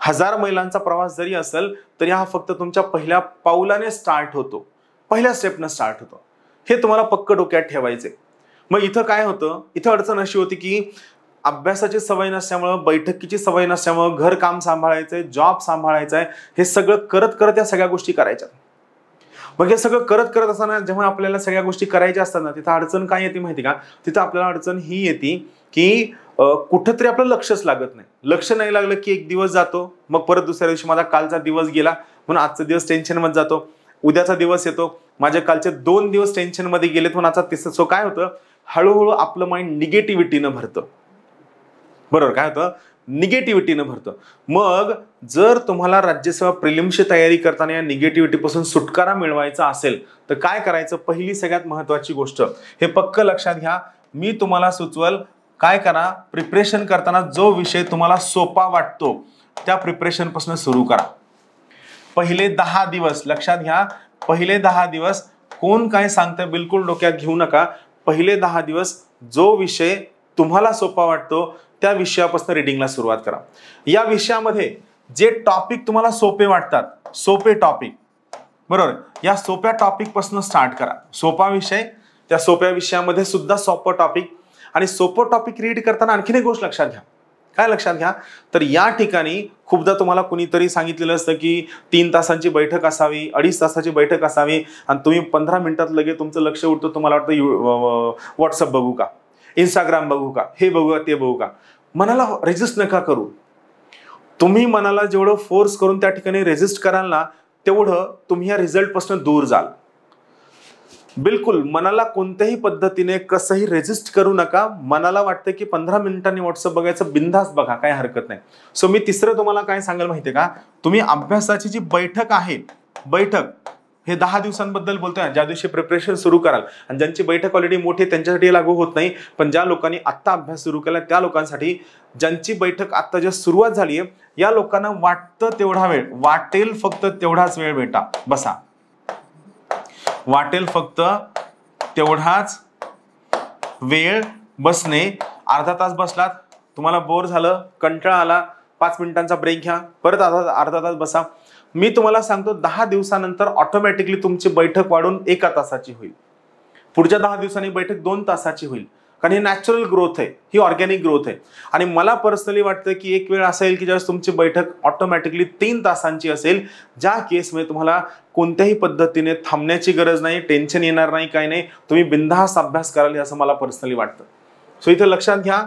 1000 मैलांचा प्रवास जरी असेल तरी हा फक्त तुमच्या पहिल्या पाऊलाने स्टार्ट होतो, पहिल्या स्टेपनं स्टार्ट होतो. हे तुम्हाला पक्क डोक्यात ठेवायचे. मग इथं काय होतं, इथं अडचण अशी होती की अभ्यासाची सवय नसल्यामुळं, बैठकीची सवय नसल्यामुळं, घर काम सांभाळायचंय, जॉब सांभाळायचा आहे, हे सगळं करत करत या सगळ्या गोष्टी करायच्या. मग हे सगळं करत करत असताना जेव्हा आपल्याला सगळ्या गोष्टी करायच्या असतात ना, तिथं अडचण काय येते माहिती का? तिथं आपल्याला अडचण ही येते की कुठंतरी आपलं लक्षच लागत नाही. लक्ष नाही लागलं की एक दिवस जातो, मग परत दुसऱ्या दिवशी माझा कालचा दिवस गेला म्हणून आजचा दिवस टेन्शन मध्ये जातो, उद्याचा दिवस येतो, माझे कालचे 2 दिवस टेन्शन मध्ये गेलेत म्हणून आजचा तिसरा. सो काय होतं, हळूहळू आपलं माइंड निगेटिव्हिटीनं भरतं. बरोबर, काय होतं, निगेटिव्हिटीनं भरतं. मग जर तुम्हाला राज्यसेवा प्रिलिम्सची तयारी करताना या निगेटिव्हिटीपासून सुटकारा मिळवायचा असेल तर काय करायचं? पहिली सगळ्यात महत्वाची गोष्ट हे पक्क लक्षात घ्या, मी तुम्हाला सुचवल काय करा, प्रिपरेशन करताना जो विषय तुम्हाला सोपा वाटतो त्या प्रिपरेशन पासून सुरू करा. पहिले 10 दिवस लक्षात घ्या, पहिले 10 दिवस कोण काय सांगतंय बिलकुल डोक्यात घेऊ नका. पहिले 10 दिवस जो विषय तुम्हाला सोपा वाटतो त्या विषयापासून रिडिंगला सुरुवात करा. या विषयामध्ये जे टॉपिक तुम्हाला सोपे वाटतात, सोपे टॉपिक, बरोबर, या सोप्या टॉपिक पासून स्टार्ट करा. सोपा विषय, त्या सोप्या विषयामध्ये सुद्धा सोपं टॉपिक. आणि सोपं टॉपिक रीड करताना आणखीन एक गोष्ट लक्षात घ्या. काय लक्षात घ्या, तर या ठिकाणी खूपदा तुम्हाला कुणीतरी सांगितलेलं असतं की 3 तासांची बैठक असावी, 2.5 तासाची बैठक असावी आणि तुम्ही 15 मिनिटात लगेच तुमचं लक्ष उडतं, तुम्हाला वाटतं व्हॉट्सअप बघू का, इंस्टाग्राम बघू का, हे बघू का, ते बघू का. मनाला रेजिस्ट नका करू. तुम्ही मनाला जेवढं फोर्स करून त्या ठिकाणी रेजिस्ट कराल ना, तेवढं तुम्ही या रिझल्ट पासून दूर जाल. बिलकुल मनाला कोणत्याही पद्धतीने कसंही रेजिस्ट करू नका. मनाला वाटतं की 15 मिनिटांनी व्हॉट्सअप बघायचं, बिनधास्त बघा, काही हरकत नाही. सो मी तिसरं तुम्हाला काय सांगाल माहितीये का, तुम्ही अभ्यासाची जी बैठक आहे, बैठक हे 10 दिवसांबद्दल बोलतोय, ज्या दिवशी प्रिपरेशन सुरू कराल. आणि ज्यांची बैठक ऑलरेडी मोठी आहे त्यांच्यासाठी लागू होत नाही, पण ज्या लोकांनी आत्ता अभ्यास सुरू केला त्या लोकांसाठी, ज्यांची बैठक आत्ता जे सुरुवात झाली आहे, या लोकांना वाटतं तेवढा वेळ, वाटेल फक्त तेवढाच वेळ बेटा बसा, वाटेल फक्त तेवढाच वेळ बसणे. अर्धा तास बसलात, तुम्हाला बोर झालं, कंटाळा आला, 5 मिनिटांचा ब्रेक घ्या, परत अर्धा तास बसा. मी तुम्हाला सांगतो 10 दिवसानंतर ऑटोमॅटिकली तुमची बैठक वाढून 1 तासाची होईल. पुढच्या 10 दिवसांनी बैठक 2 तासाची होईल. कारण ही नॅचरल ग्रोथ आहे, ही ऑर्गॅनिक ग्रोथ आहे. आणि मला पर्सनली वाटतं की एक वेळ असेल की ज्यावेळेस तुमची बैठक ऑटोमॅटिकली 3 तासांची असेल, ज्या केसमध्ये तुम्हाला कोणत्याही पद्धतीने थांबण्याची गरज नाही, टेन्शन येणार नाही, काही नाही, तुम्ही बिनधास्त अभ्यास कराल असं मला पर्सनली वाटतं. सो इथे लक्षात घ्या,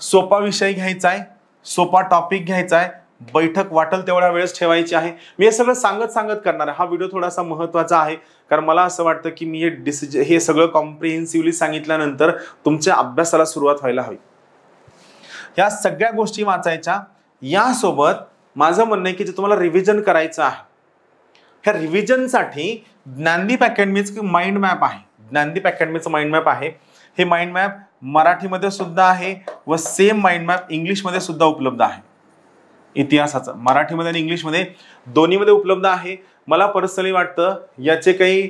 सोपा विषय घ्यायचा आहे, सोपा टॉपिक घ्यायचा आहे, बैठक वाटेल तेवढ्या वेळेस ठेवायची आहे. मी हे सगळं सांगत करणार आहे. हा व्हिडिओ थोडासा महत्त्वाचा आहे, कारण मला असं वाटतं की मी हे सगळं कॉम्प्रिहेन्सिव्हली सांगितल्यानंतर तुमच्या अभ्यासाला सुरुवात व्हायला हवी. या सगळ्या गोष्टी वाचायच्या. यासोबत माझं म्हणणं आहे की जे तुम्हाला रिव्हिजन करायचं आहे, ह्या रिव्हिजनसाठी ज्ञानदीप अकॅडमीचं माइंड मॅप आहे. ज्ञानदीप अकॅडमीचं माइंड मॅप आहे. हे माइंड मॅप मराठीमध्ये सुद्धा आहे व सेम माइंड मॅप इंग्लिशमध्ये सुद्धा उपलब्ध आहे. इतिहासाचं मराठीमध्ये आणि इंग्लिशमध्ये दोन्हीमध्ये उपलब्ध आहे. मला पर्सनली वाटतं याचे काही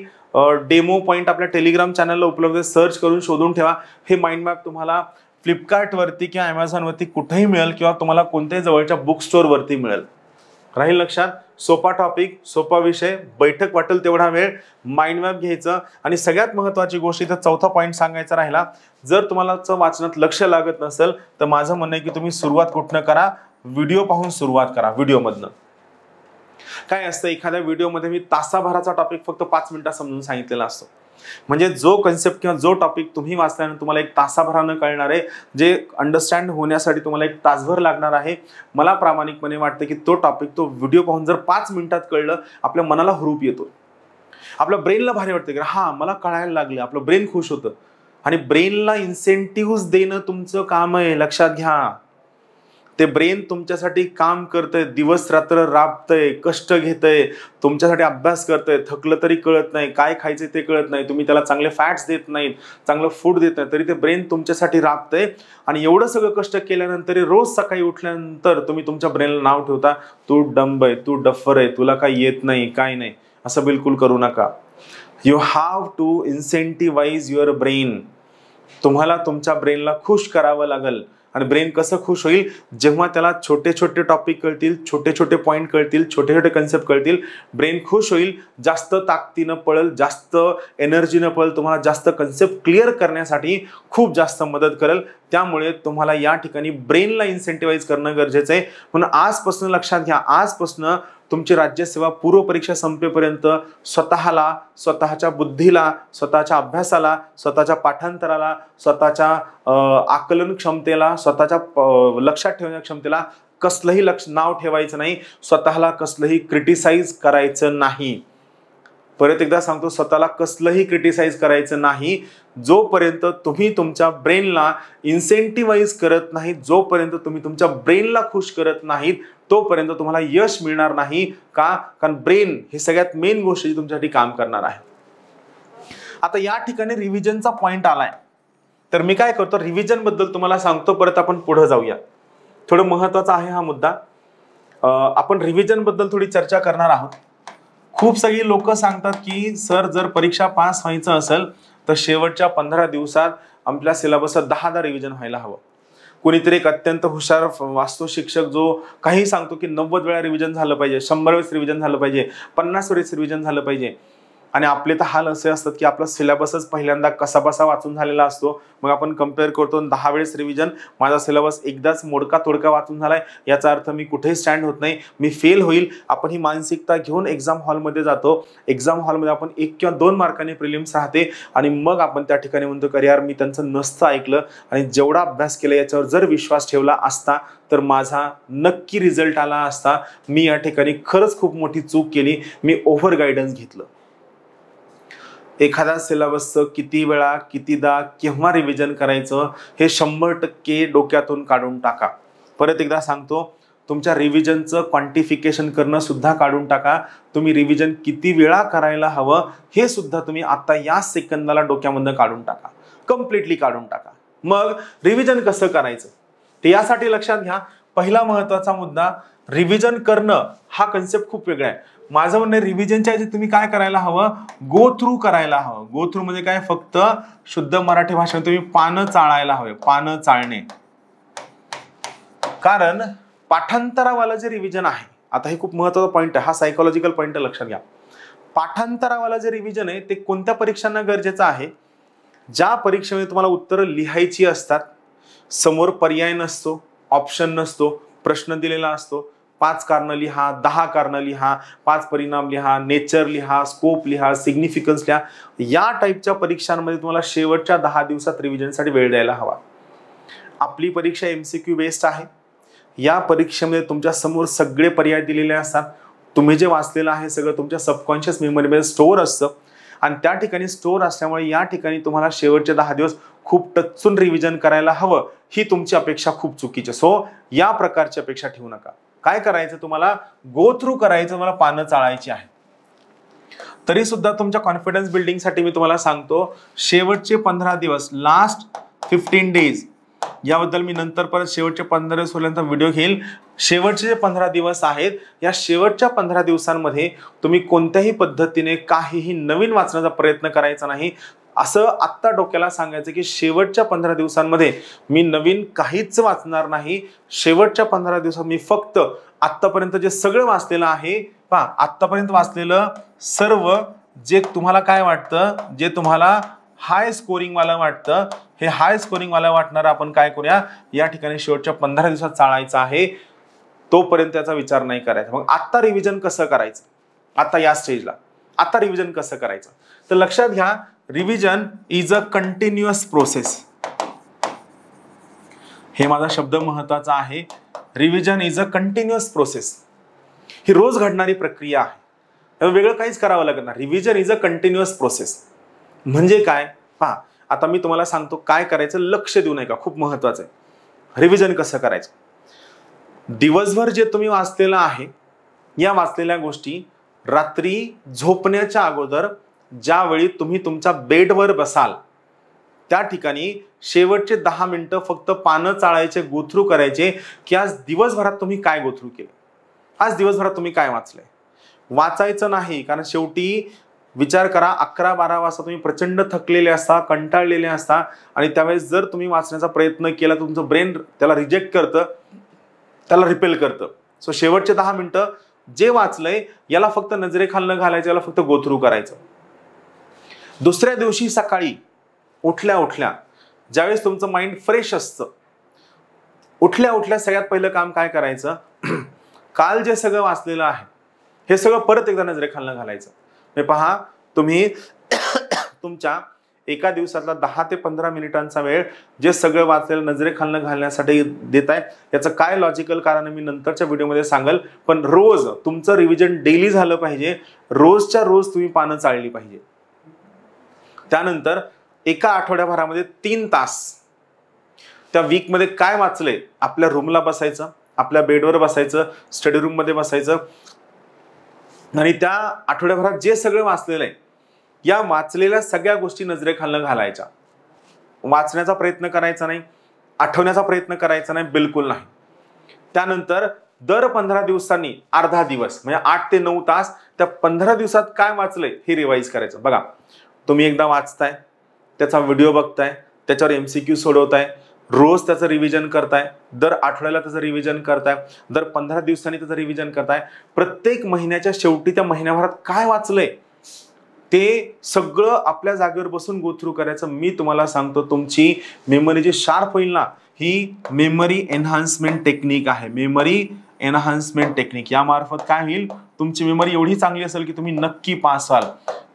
डेमो पॉईंट आपल्या टेलिग्राम चॅनलला उपलब्ध आहे, सर्च करून शोधून ठेवा. हे माइंड मॅप तुम्हाला फ्लिपकार्टवरती किंवा ॲमेझॉनवरती कुठेही मिळेल किंवा तुम्हाला कोणत्याही जवळच्या बुक स्टोअरवरती मिळेल. राहील लक्षात, सोपा टॉपिक, सोपा विषय, बैठक वाटेल तेवढा वेळ, माइंड मॅप घ्यायचं. आणि सगळ्यात महत्त्वाची गोष्ट इथं चौथा पॉईंट सांगायचा राहिला, जर तुम्हाला वाचनात लक्ष लागत नसेल तर माझं म्हणणं आहे की तुम्ही सुरुवात कुठनं करा, व्हिडिओ पाहून सुरुवात करा. व्हिडिओमधनं काय असतं, एखाद्या व्हिडिओमध्ये मी तासाभराचा टॉपिक फक्त 5 मिनिटात समजून सांगितलेला असतो. म्हणजे जो कन्सेप्ट किंवा जो टॉपिक तुम्ही वाचल्यानंतर तुम्हाला 1 तासाभरानं कळणार आहे, जे अंडरस्टँड होण्यासाठी तुम्हाला 1 तासभर लागणार आहे. मला प्रामाणिकपणे वाटतं की तो टॉपिक, तो व्हिडिओ पाहून जर 5 मिनिटात कळलं, आपल्या मनाला हुरूप येतो, आपल्या ब्रेनला भारी वाटतं की हा मला कळायला लागलं, आपलं ब्रेन खुश होतं. आणि ब्रेनला इन्सेंटिव्ह देणं तुमचं काम आहे, लक्षात घ्या. ते ब्रेन तुमच्यासाठी काम करतंय, दिवस रात्र राबतंय, कष्ट घेतंय, तुमच्यासाठी अभ्यास करतंय, थकलं तरी कळत नाही, काय खायचं ते कळत नाही, तुम्ही त्याला चांगले फॅट्स देत नाहीत, चांगलं फूड देत नाही, तरी ते ब्रेन तुमच्यासाठी राबतंय. आणि एवढं सगळं कष्ट केल्यानंतर रोज सकाळी उठल्यानंतर तुम्ही तुमच्या ब्रेनला नाव ठेवता, तू डंब आहे, तू डफर आहे, तुला काही येत नाही, काय नाही. असं बिलकुल करू नका. You have to incentivise your brain. तुम्हाला तुमच्या ब्रेनला खुश करावं लागेल. आणि ब्रेन कसं खुश होईल, जेव्हा त्याला छोटे छोटे टॉपिक कळतील, छोटे छोटे पॉईंट कळतील, छोटे छोटे कन्सेप्ट कळतील, ब्रेन खुश होईल, जास्त ताकदीनं पळेल, जास्त एनर्जीनं पळेल, तुम्हाला जास्त कन्सेप्ट क्लिअर करण्यासाठी खूप जास्त मदत करेल. त्यामुळे तुम्हाला या ठिकाणी ब्रेनला इन्सेंटिव्हाइज करणं गरजेचं आहे. म्हणून आजपासून लक्षात घ्या, आजपासून तुमची राज्यसेवा पूर्व परीक्षा संपेपर्यंत स्वतःला, स्वतःच्या बुद्धीला, स्वतःच्या अभ्यासाला, स्वतःच्या पाठांतराला, स्वतःच्या आकलन क्षमतेला, स्वतःच्या लक्षात ठेवण्याच्या क्षमतेला कसलंही नाव ठेवायचं नाही, स्वतःला कसलंही क्रिटिसाइज करायचं नाही. परत एकदा सांगतो, स्वतःला कसलंही क्रिटिसाइज करायचं नाही. जोपर्यंत तुम्ही तुमच्या ब्रेनला इन्सेंटिव्हाइज करत नाही, जोपर्यंत तुम्ही तुमच्या ब्रेनला खुश करत नाहीत, तोपर्यंत तुम्हाला यश मिळणार नाही. का? कारण ब्रेन हे सगळ्यात मेन गोष्ट जी तुमच्यासाठी काम करणार आहे. आता या ठिकाणी रिव्हिजनचा पॉइंट आलाय, तर मी काय करतो, रिव्हिजन बद्दल तुम्हाला सांगतो, परत आपण पुढे जाऊया. थोडं महत्वाचा आहे हा मुद्दा. आपण रिव्हिजन बद्दल थोडी चर्चा करणार आहोत. खूप सगळी लोक सांगतात की सर, जर परीक्षा पास व्हायचं असेल तर शेवटच्या 15 दिवसात आपल्या सिलेबसचं 10दा रिव्हिजन व्हायला हवं. कोणीतरी एक अत्यंत हुशार वास्तू शिक्षक जो काही सांगतो की 90 वेळा रिव्हिजन झालं पाहिजे, 100 वेळेस रिव्हिजन झालं पाहिजे, 50 वेळेस रिव्हिजन झालं पाहिजे. आणि आपले तर हाल असे असतात की आपला सिलेबसच पहिल्यांदा कसाबसा वाचून झालेला असतो. मग आपण कम्पेअर करतो 10 वेळेस रिव्हिजन, माझा सिलेबस एकदाच मोडका तोडका वाचून झालाय, याचा अर्थ मी कुठेही स्टँड होत नाही, मी फेल होईल. आपण ही मानसिकता घेऊन एक्झाम हॉलमध्ये जातो. एक्झाम हॉलमध्ये आपण 1 किंवा 2 मार्कांनी प्रिलिम्स राहते आणि मग आपण त्या ठिकाणी म्हणतो की यार, मी त्यांचं नसतं ऐकलं आणि जेवढा अभ्यास केला याच्यावर जर विश्वास ठेवला असता तर माझा नक्की रिझल्ट आला असता. मी या ठिकाणी खरंच खूप मोठी चूक केली, मी ओव्हर गायडन्स घेतलं. एखाद्या सिलेबसचं किती वेळा, कितीदा, केव्हा रिव्हिजन करायचं हे 100% डोक्यातून काढून टाका. परत एकदा सांगतो, तुमच्या रिव्हिजनचं क्वांटिफिकेशन करणं सुद्धा काढून टाका. तुम्ही रिव्हिजन किती वेळा करायला हवं हे सुद्धा तुम्ही आता या सेकंदाला डोक्यामधून काढून टाका, कम्प्लिटली काढून टाका. मग रिव्हिजन कसं करायचं ते यासाठी लक्षात घ्या. पहिला महत्वाचा मुद्दा, रिव्हिजन करणं हा कन्सेप्ट खूप वेगळा आहे. माझं म्हणणं, रिव्हिजनच्या ऐवजी तुम्ही काय करायला हवं, गो थ्रू करायला हवं. गो थ्रू म्हणजे काय, फक्त शुद्ध मराठी भाषेत तुम्ही पानं चाळायला हवे, पानं चाळणे. कारण पाठांतरावाला जे रिव्हिजन आहे, आता हे खूप महत्वाचा पॉईंट आहे, हा सायकोलॉजिकल पॉईंट लक्षात घ्या. पाठांतरावाला जे रिव्हिजन आहे ते कोणत्या परीक्षांना गरजेचं आहे, ज्या परीक्षेमध्ये तुम्हाला उत्तरं लिहायची असतात, समोर पर्याय नसतो, ऑप्शन नसतो, प्रश्न दिलेला असतो, 5 कारणं लिहा, 10 कारणं लिहा, 5 परिणाम लिहा, नेचर लिहा, स्कोप लिहा, सिग्निफिकन्स लिहा. या टाईपच्या परीक्षांमध्ये तुम्हाला शेवटच्या 10 दिवसात रिव्हिजनसाठी वेळ द्यायला हवा. आपली परीक्षा MCQ बेस्ड आहे. या परीक्षेमध्ये तुमच्या समोर सगळे पर्याय दिलेले असतात. तुम्ही जे वाचलेलं आहे सगळं तुमच्या सबकॉन्शियस मेमरीमध्ये स्टोअर असतं आणि त्या ठिकाणी स्टोअर असल्यामुळे या ठिकाणी तुम्हाला शेवटचे 10 दिवस खूप टचून रिव्हिजन करायला हवं, ही तुमची अपेक्षा खूप चुकीची. सो या प्रकारची अपेक्षा ठेवू नका. काय करायचं, तुम्हाला गो थ्रू करायचं, मला पानं चाळायची आहे. तरी सुद्धा तुमच्या कॉन्फिडन्स बिल्डिंगसाठी मी तुम्हाला सांगतो, शेवटचे 15 दिवस, लास्ट 15 डेज, याबद्दल मी नंतर परत शेवटचे 15 दिवस पर्यंत व्हिडिओ घेईल. शेवटचे जे 15 दिवस आहेत, या शेवटच्या 15 दिवसांमध्ये तुम्ही कोणत्याही पद्धतीने काहीही नवीन वाचण्याचा प्रयत्न करायचा नाही. असं आत्ता डोक्याला सांगायचं की शेवटच्या 15 दिवसांमध्ये मी नवीन काहीच वाचणार नाही. शेवटच्या 15 दिवसात मी फक्त आत्तापर्यंत जे सगळं वाचलेलं आहे, पहा, आत्तापर्यंत वाचलेलं सर्व जे तुम्हाला काय वाटतं, जे तुम्हाला हाय स्कोरिंग वाला वाटतं, हे हाय स्कोरिंग वाला वाटणार आपण काय करूया, या ठिकाणी शेवटच्या 15 दिवसात चाळायचं आहे. तोपर्यंत त्याचा विचार नाही करायचा. मग आता रिव्हिजन कसं करायचं, आता या स्टेजला आता रिव्हिजन कसं करायचं, तर लक्षात घ्या, revision is a continuous process. हे माझा शब्द महत्वाचा आहे. Revision is a continuous process. ही रोज घडणारी प्रक्रिया आहे, वेगळं काहीच करावं लागत नाही. Revision is a continuous process म्हणजे काय, पहा, आता मी तुम्हाला सांगतो काय करायचं, लक्ष देऊ नका, खूप महत्वाचं आहे. रिव्हिजन कसं करायचं, दिवसभर जे तुम्ही वाचलेलं आहे, या वाचलेल्या गोष्टी रात्री झोपण्याच्या अगोदर ज्यावेळी तुम्ही तुमच्या बेडवर बसाल, त्या ठिकाणी शेवटचे 10 मिनिटं फक्त पानं चाळायचे, गोथ्रू करायचे की आज दिवसभरात तुम्ही काय गोथ्रू केलं, आज दिवसभरात तुम्ही काय वाचलंय. वाचायचं नाही, कारण शेवटी विचार करा, 11-12 वाजता तुम्ही प्रचंड थकलेले असता, कंटाळलेले असता आणि त्यावेळेस जर तुम्ही वाचण्याचा प्रयत्न केला तर तुमचं ब्रेन त्याला रिजेक्ट करतं, त्याला रिपेल करतं. सो शेवटचे 10 मिनिटं जे वाचलंय याला फक्त नजरेखालनं घालायचं, याला फक्त गोथ्रू करायचं. दुसऱ्या दिवशी सकाळी उठल्या उठल्या ज्यावेळेस तुमचं माइंड फ्रेश असतं, उठल्या उठल्या सगळ्यात पहिलं काम काय करायचं, काल जे सगळं वाचलेलं आहे हे सगळं परत एकदा नजरेखालनं घालायचं. हे पहा, तुम्ही तुमच्या एका दिवसातला 10 ते 15 मिनिटांचा वेळ जे सगळं वाचलेलं नजरेखालनं घालण्यासाठी देताय, याचं काय लॉजिकल कारण मी नंतरच्या व्हिडिओमध्ये सांगेल. पण रोज तुमचं रिव्हिजन डेली झालं पाहिजे, रोजच्या रोज तुम्ही पानं चाळली पाहिजे. त्यानंतर एका आठवड्याभरामध्ये 3 तास त्या वीकमध्ये काय वाचले, आपल्या रूमला बसायचं, आपल्या बेडवर बसायचं, स्टडी रूम मध्ये बसायचं आणि त्या आठवड्याभरात जे सगळं वाचलेलं आहे या वाचलेल्या सगळ्या गोष्टी नजरेखालनं घालायच्या. वाचण्याचा प्रयत्न करायचा नाही, आठवण्याचा प्रयत्न करायचा नाही, बिलकुल नाही. त्यानंतर दर 15 दिवसांनी अर्धा दिवस म्हणजे 8 ते 9 तास त्या 15 दिवसात काय वाचलंय हे रिवाइज करायचं. बघा, तुम्ही एकदा वाचताय, त्याचा व्हिडिओ बघताय, त्याच्यावर MCQ सोडवताय, रोज त्याचं रिव्हिजन करताय, दर आठवड्याला त्याचं रिव्हिजन करताय, दर 15 दिवसांनी त्याचं रिव्हिजन करताय, प्रत्येक महिन्याच्या शेवटी त्या महिन्याभरात काय वाचलंय ते सगळं आपल्या जागेवर बसून गो थ्रू करायचं. मी तुम्हाला सांगतो, तुमची मेमरी जी शार्प होईल ना, ही मेमरी एनहान्समेंट टेक्निक आहे. मेमरी एनहान्समेंट टेक्निक यामार्फत काय होईल, तुमची मेमरी एवढी चांगली असेल की तुम्ही नक्की पास व्हाल.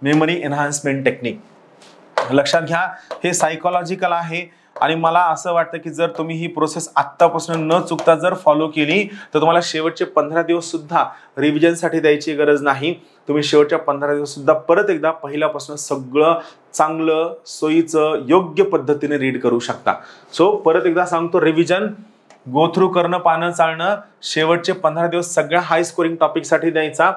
मेमरी एनहान्समेंट टेक्निक लक्षात घ्या, हे सायकोलॉजिकल आहे. आणि मला असं वाटतं की जर तुम्ही ही प्रोसेस आत्तापासून न चुकता जर फॉलो केली तर तुम्हाला शेवटचे 15 दिवस सुद्धा रिव्हिजनसाठी द्यायची गरज नाही. तुम्ही शेवटच्या 15 दिवस सुद्धा परत एकदा पहिल्यापासून सगळं चांगलं, सोयीचं, योग्य पद्धतीने रीड करू शकता. सो परत एकदा सांगतो, रिव्हिजन, गो थ्रू करणं, पानं चाळणं, शेवटचे 15 दिवस सगळ्या हाय स्कोरिंग टॉपिकसाठी द्यायचा.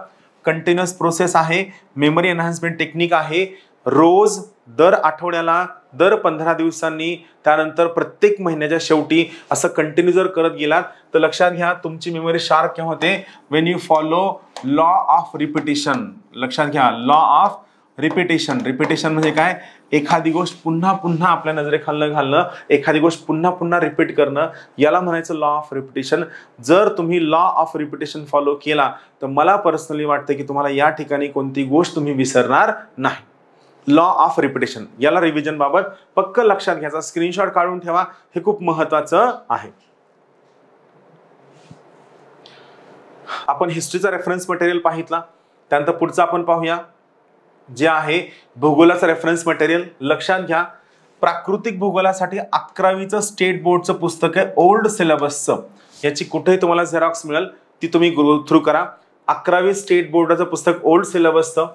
कंटिन्युअस प्रोसेस आहे, मेमरी एनहान्समेंट टेक्निक आहे. रोज, दर आठवड्याला, दर 15 दिवसांनी, त्यानंतर प्रत्येक महिन्याच्या शेवटी असं कंटिन्यू जर करत गेलात तर लक्षात घ्या, तुमची मेमरी शार्प केव्हा होते, when you follow law of repetition. लक्षात घ्या, लॉ ऑफ रिपिटेशन. रिपिटेशन म्हणजे काय, एखादी गोष्ट पुन्हा पुन्हा आपल्या नजरेखालनं घालणं, एखादी गोष्ट पुन्हा पुन्हा रिपीट करणं, याला म्हणायचं लॉ ऑफ रिपिटेशन. जर तुम्ही लॉ ऑफ रिपिटेशन फॉलो केला तर मला पर्सनली वाटतं की तुम्हाला या ठिकाणी कोणती गोष्ट तुम्ही विसरणार नाही. लॉ ऑफ रिपिटेशन, याला रिव्हिजन बाबत पक्क लक्षात घ्यायचा, स्क्रीनशॉट काढून ठेवा, हे खूप महत्वाचं आहे. आपण हिस्ट्रीचा रेफरन्स मटेरियल पाहितला. त्यानंतर पुढचं आपण पाहूया जे आहे भूगोलाचं रेफरन्स मटेरियल. लक्षात घ्या, प्राकृतिक भूगोलासाठी 11वीचं स्टेट बोर्डचं पुस्तक आहे ओल्ड सिलेबसचं. याची कुठेही तुम्हाला झेरॉक्स मिळेल, ती तुम्ही गो थ्रू करा. 11वी स्टेट बोर्डाचं पुस्तक ओल्ड सिलेबसचं.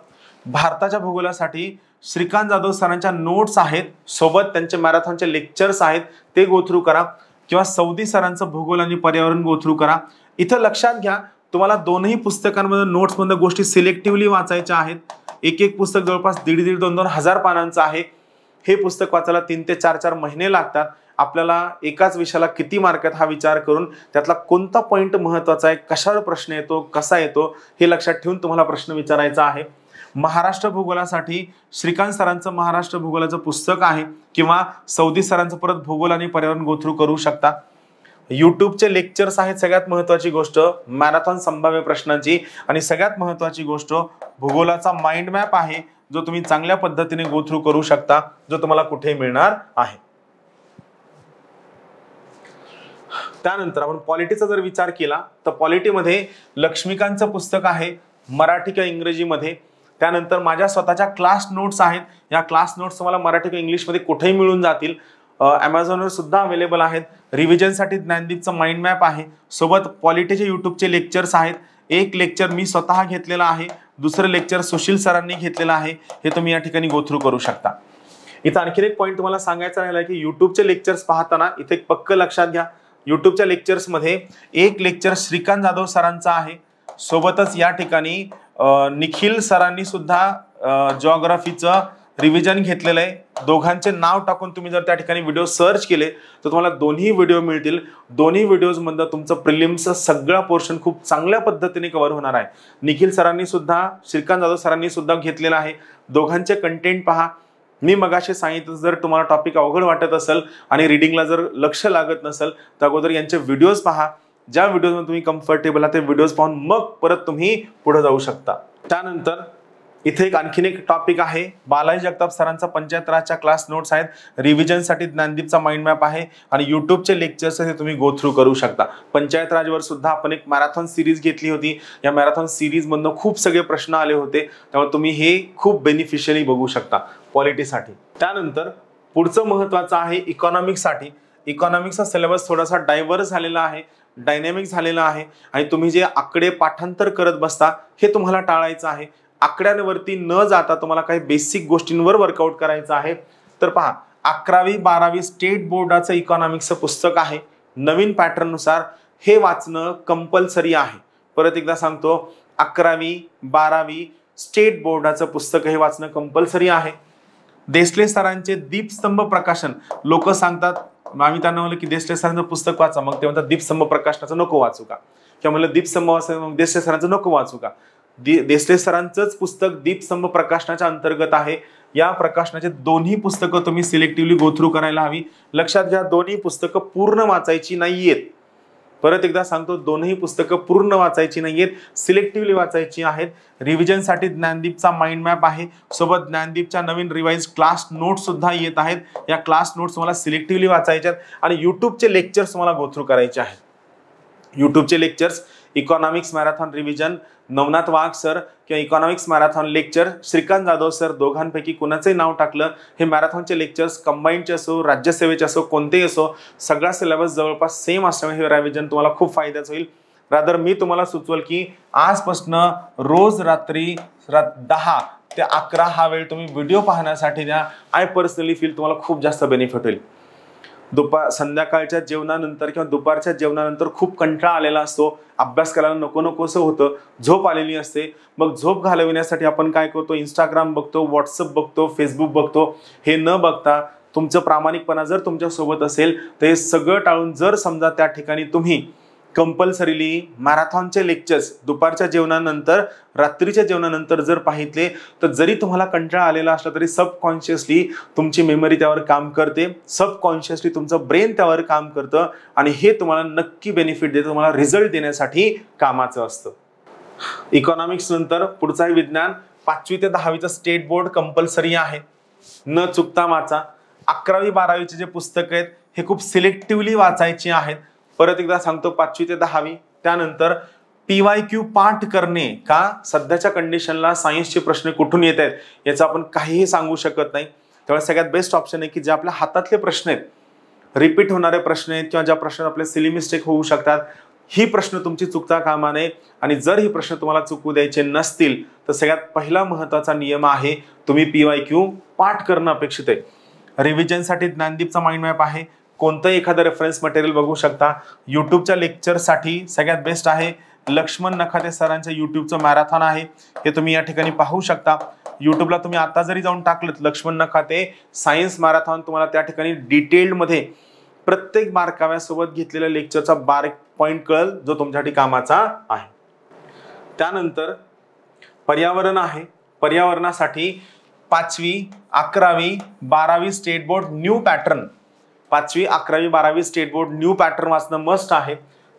भारताच्या भूगोलासाठी श्रीकांत जाधव सरांच्या नोट्स आहेत, सोबत त्यांचे मॅरेथॉनचे लेक्चर्स आहेत, ते गो थ्रू करा. किंवा सौदी सरांचं भूगोल आणि पर्यावरण गो थ्रू करा. इथं लक्षात घ्या, तुम्हाला दोनही पुस्तकांमध्ये नोट्समध्ये गोष्टी सिलेक्टिव्हली वाचायच्या आहेत. एक एक पुस्तक जवळपास 1,500-2,000 हजार पानांचं आहे. हे पुस्तक वाचायला 3 ते 4 महिने लागतात. आपल्याला एकाच विषयाला किती मार्क आहेत हा विचार करून त्यातला कोणता पॉईंट महत्वाचा आहे, कशावर प्रश्न येतो, कसा येतो, हे लक्षात ठेवून तुम्हाला प्रश्न विचारायचा आहे. महाराष्ट्र भूगोलासाठी श्रीकांत सरांचं महाराष्ट्र भूगोलाचं पुस्तक आहे, किंवा सौदी सरांचं परत भूगोल आणि पर्यावरण गो थ्रू करू शकता. युट्यूबचे लेक्चर्स आहेत, सगळ्यात महत्वाची गोष्ट मॅरेथॉन संभाव्य प्रश्नांची, आणि सगळ्यात महत्वाची गोष्ट भूगोलाचा माइंड मॅप आहे, जो तुम्ही चांगल्या पद्धतीने गो थ्रू करू शकता, जो तुम्हाला कुठेही मिळणार आहे. त्यानंतर आपण पॉलिटीचा जर विचार केला तर पॉलिटीमध्ये लक्ष्मीकांतचं पुस्तक आहे मराठी किंवा इंग्रजीमध्ये. त्यानंतर माझ्या स्वतःच्या क्लास नोट्स आहेत. या क्लास नोट्स तुम्हाला मराठी किंवा इंग्लिशमध्ये कुठेही मिळून जातील. Amazonवर सुद्धा अवेलेबल आहेत. रिव्हिजनसाठी ज्ञानदीपचं माइंड मॅप आहे, सोबत पॉलिटीचे युट्यूबचे लेक्चर्स आहेत. एक लेक्चर मी स्वतः घेतलेला आहे, दुसरं लेक्चर सुशील सरांनी घेतलेलं आहे. हे तुम्ही या ठिकाणी गो थ्रू करू शकता. इथं आणखी एक पॉईंट तुम्हाला सांगायचा राहिला की युट्यूबचे लेक्चर्स पाहताना इथे एक पक्क लक्षात घ्या, युट्यूबच्या लेक्चर्समध्ये एक लेक्चर श्रीकांत जाधव सरांचा आहे, सोबतच या ठिकाणी निखिल सरांनी सुद्धा जिओग्राफीचं रिव्हिजन घेतलेलं आहे. दोघांचे नाव टाकून तुम्ही जर त्या ठिकाणी व्हिडिओ सर्च केले तर तुम्हाला दोन्ही व्हिडिओ मिळतील. दोन्ही व्हिडिओजमधनं तुमचं प्रिलिम्सचा सगळा पोर्शन खूप चांगल्या पद्धतीने कव्हर होणार आहे. निखिल सरांनी सुद्धा, श्रीकांत जाधव सरांनी सुद्धा घेतलेला आहे. दोघांचे कंटेंट पहा. मी मगाशी सांगितलं, जर तुम्हाला टॉपिक अवघड वाटत असेल आणि रिडिंगला जर लक्ष लागत नसेल तर अगोदर यांचे व्हिडिओज पहा. ज्या व्हिडिओमध्ये तुम्ही कम्फर्टेबल आहात ते व्हिडिओज पाहून मग परत तुम्ही पुढे जाऊ शकता. त्यानंतर इथे एक आणखीन एक टॉपिक आहे, बालाजी जगताप सरांचा पंचायत राजच्या क्लास नोट्स आहेत, रिव्हिजनसाठी ज्ञानदीपचा माइंड मॅप आहे आणि युट्यूबचे लेक्चर्स हे तुम्ही गो थ्रू करू शकता. पंचायत राजवर सुद्धा आपण एक मॅरेथॉन सिरीज घेतली होती. या मॅरेथॉन सिरीज मधून खूप सगळे प्रश्न आले होते, त्यामुळे तुम्ही हे खूप बेनिफिशियली बघू शकता पॉलिटीसाठी. त्यानंतर पुढचं महत्वाचं आहे इकॉनॉमिक्ससाठी. इकॉनॉमिक्सचा सिलेबस थोडासा डायव्हर्स झालेला आहे, डायनॅमिक झालेला आहे आणि तुम्ही जे आकडे पाठांतर करत बसता हे तुम्हाला टाळायचं आहे. आकड्यांवरती न जाता तुम्हाला काही बेसिक गोष्टींवर वर्कआउट करायचं आहे. तर पहा, 11वी-12वी स्टेट बोर्डाचं इकॉनॉमिक्सचं पुस्तक आहे. नवीन पॅटर्न नुसार हे वाचणं कंपल्सरी आहे. परत एकदा सांगतो, 11वी-12वी स्टेट बोर्डाचं पुस्तक हे वाचणं कंपल्सरी आहे. देसले सरांचे दीपस्तंभ प्रकाशन, लोक सांगतात, आम्ही त्यांना म्हणलं की देसले सरांचं पुस्तक वाचा, मग ते म्हणतात दीपस्तंभ प्रकाशनाचं नको वाचू का, किंवा म्हणलं दीपस्तंभ वाचा देसले सरांचं नको वाचू का. देसले सरांचंच पुस्तक दीपस्तंभ प्रकाशनाच्या अंतर्गत आहे. या प्रकाशनाचे दोन्ही पुस्तकं तुम्ही सिलेक्टिव्हली गो थ्रू करायला हवी. लक्षात घ्या, दोन्ही पुस्तकं पूर्ण वाचायची नाहीयेत. परत एकदा सांगतो, दोन्ही पुस्तकं पूर्ण वाचायची नाहीयेत, सिलेक्टिव्हली वाचायची आहेत. रिव्हिजनसाठी ज्ञानदीपचा माइंड मॅप आहे, सोबत ज्ञानदीपच्या नवीन रिवाइज क्लास नोट्स सुद्धा येत आहेत. या क्लास नोट्स तुम्हाला सिलेक्टिव्हली वाचायच्या आहेत आणि युट्यूबचे लेक्चर्स तुम्हाला गो थ्रू करायचे आहेत. युट्यूबचे lectures, economics marathon revision Navnath Wagh sir किंवा economics marathon lecture Shrikant Jadhav sir, दोघांपैकी कुणाचंही नाव टाकलं, हे मॅरेथॉनचे लेक्चर्स कंबाईनचे असो, राज्यसेवेचे असो, कोणतेही असो, सगळा सिलेबस जवळपास सेम असल्यामुळे हे रिव्हिजन तुम्हाला खूप फायद्याचं होईल. रादर मी तुम्हाला सुचवल की आजपासून रोज रात्री 10 ते 11 हा वेळ तुम्ही व्हिडिओ पाहण्यासाठी द्या. आय पर्सनली फील तुम्हाला खूप जास्त बेनिफिट होईल. संध्याकाळच्या जेवणानंतर किंवा दुपारच्या जेवणानंतर खूप कंटाळा आलेला असतो, अभ्यास करायला नको नकोसं होतं, झोप आलेली असते. मग झोप घालविण्यासाठी आपण काय करतो, इंस्टाग्राम बघतो, व्हॉट्सअप बघतो, फेसबुक बघतो. हे न बघता तुमचं प्रामाणिकपणा जर तुमच्या सोबत असेल तर हे सगळं टाळून जर समजा त्या ठिकाणी तुम्ही कंपल्सरीली मॅरेथॉनचे लेक्चर्स दुपारच्या जेवणानंतर, रात्रीच्या जेवणानंतर जर पाहितले, तर जरी तुम्हाला कंटाळा आलेला असला तरी सबकॉन्शियसली तुमची मेमरी त्यावर काम करते, सबकॉन्शियसली तुमचं ब्रेन त्यावर काम करतं आणि हे तुम्हाला नक्की बेनिफिट देतं, तुम्हाला रिझल्ट देण्यासाठी कामाचं असतं. इकॉनॉमिक्स नंतर पुढचा विज्ञान, 5वी ते 10वीचं स्टेट बोर्ड कंपल्सरी आहे, न चुकता वाचा. 11वी-12वीचे जे पुस्तक आहेत हे खूप सिलेक्टिव्हली वाचायची आहेत. परत एकदा सांगतो, 5वी ते 10वी. त्यानंतर PYQ पाठ करणे, का सध्याच्या कंडिशनला सायन्सचे प्रश्न कुठून येत आहेत याचं आपण काहीही सांगू शकत नाही. त्यामुळे सगळ्यात बेस्ट ऑप्शन आहे की जे आपल्या हातातले प्रश्न आहेत, रिपीट होणारे प्रश्न आहेत किंवा ज्या प्रश्नात आपले सिली मिस्टेक होऊ शकतात, ही प्रश्न तुमची चुकता कामा नये. आणि जर ही प्रश्न तुम्हाला चुकू द्यायचे नसतील तर सगळ्यात पहिला महत्वाचा नियम आहे, तुम्ही PYQ पाठ करणं अपेक्षित आहे. रिव्हिजनसाठी ज्ञानदीपचा माइंड मॅप आहे, कोणतंही एखादं रेफरन्स मटेरियल बघू शकता. युट्यूबच्या लेक्चरसाठी सगळ्यात बेस्ट आहे लक्ष्मण नखाते सरांच्या युट्यूबचं मॅरेथॉन आहे, हे तुम्ही या ठिकाणी पाहू शकता. युट्यूबला तुम्ही आता जरी जाऊन टाकलं लक्ष्मण नखाते सायन्स मॅरेथॉन, तुम्हाला त्या ठिकाणी डिटेलमध्ये प्रत्येक बारकाव्यासोबत घेतलेल्या लेक्चरचा बारीक पॉइंट कळेल, जो तुमच्यासाठी कामाचा आहे. त्यानंतर पर्यावरण आहे. पर्यावरणासाठी 5वी, 11वी, 12वी स्टेट बोर्ड न्यू पॅटर्न, 5वी, 11वी, 12वी स्टेट बोर्ड न्यू पॅटर्न वाचणं मस्ट आहे.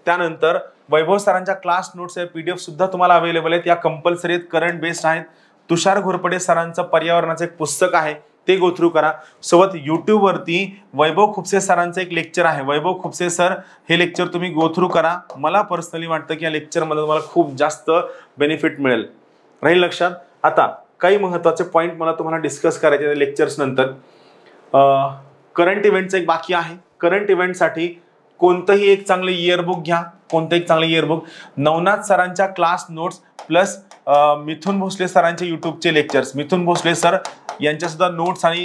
त्यानंतर वैभव सरांच्या क्लास नोट्स PDF सुद्धा तुम्हाला अवेलेबल आहेत, या कंपल्सरी आहेत, करंट बेस्ड आहेत. तुषार घोरपडे सरांचं पर्यावरणाचं एक पुस्तक आहे, ते गो थ्रू करा. सोबत युट्यूबवरती वैभव खुपसे सरांचं एक लेक्चर आहे, वैभव खुपसे सर, हे लेक्चर तुम्ही गो थ्रू करा. मला पर्सनली वाटतं की या लेक्चरमध्ये तुम्हाला खूप जास्त बेनिफिट मिळेल. राहील लक्षात. आता काही महत्त्वाचे पॉईंट मला तुम्हाला डिस्कस करायचे लेक्चर्स नंतर. करंट इव्हेंटचं एक बाकी आहे. करंट इव्हेंटसाठी कोणतंही एक चांगलं इयरबुक घ्या, कोणतं एक चांगलं इयरबुक. नवनाथ सरांच्या क्लास नोट्स प्लस मिथुन भोसले सरांचे युट्यूबचे लेक्चर्स, मिथुन भोसले सर यांच्या सुद्धा नोट्स आणि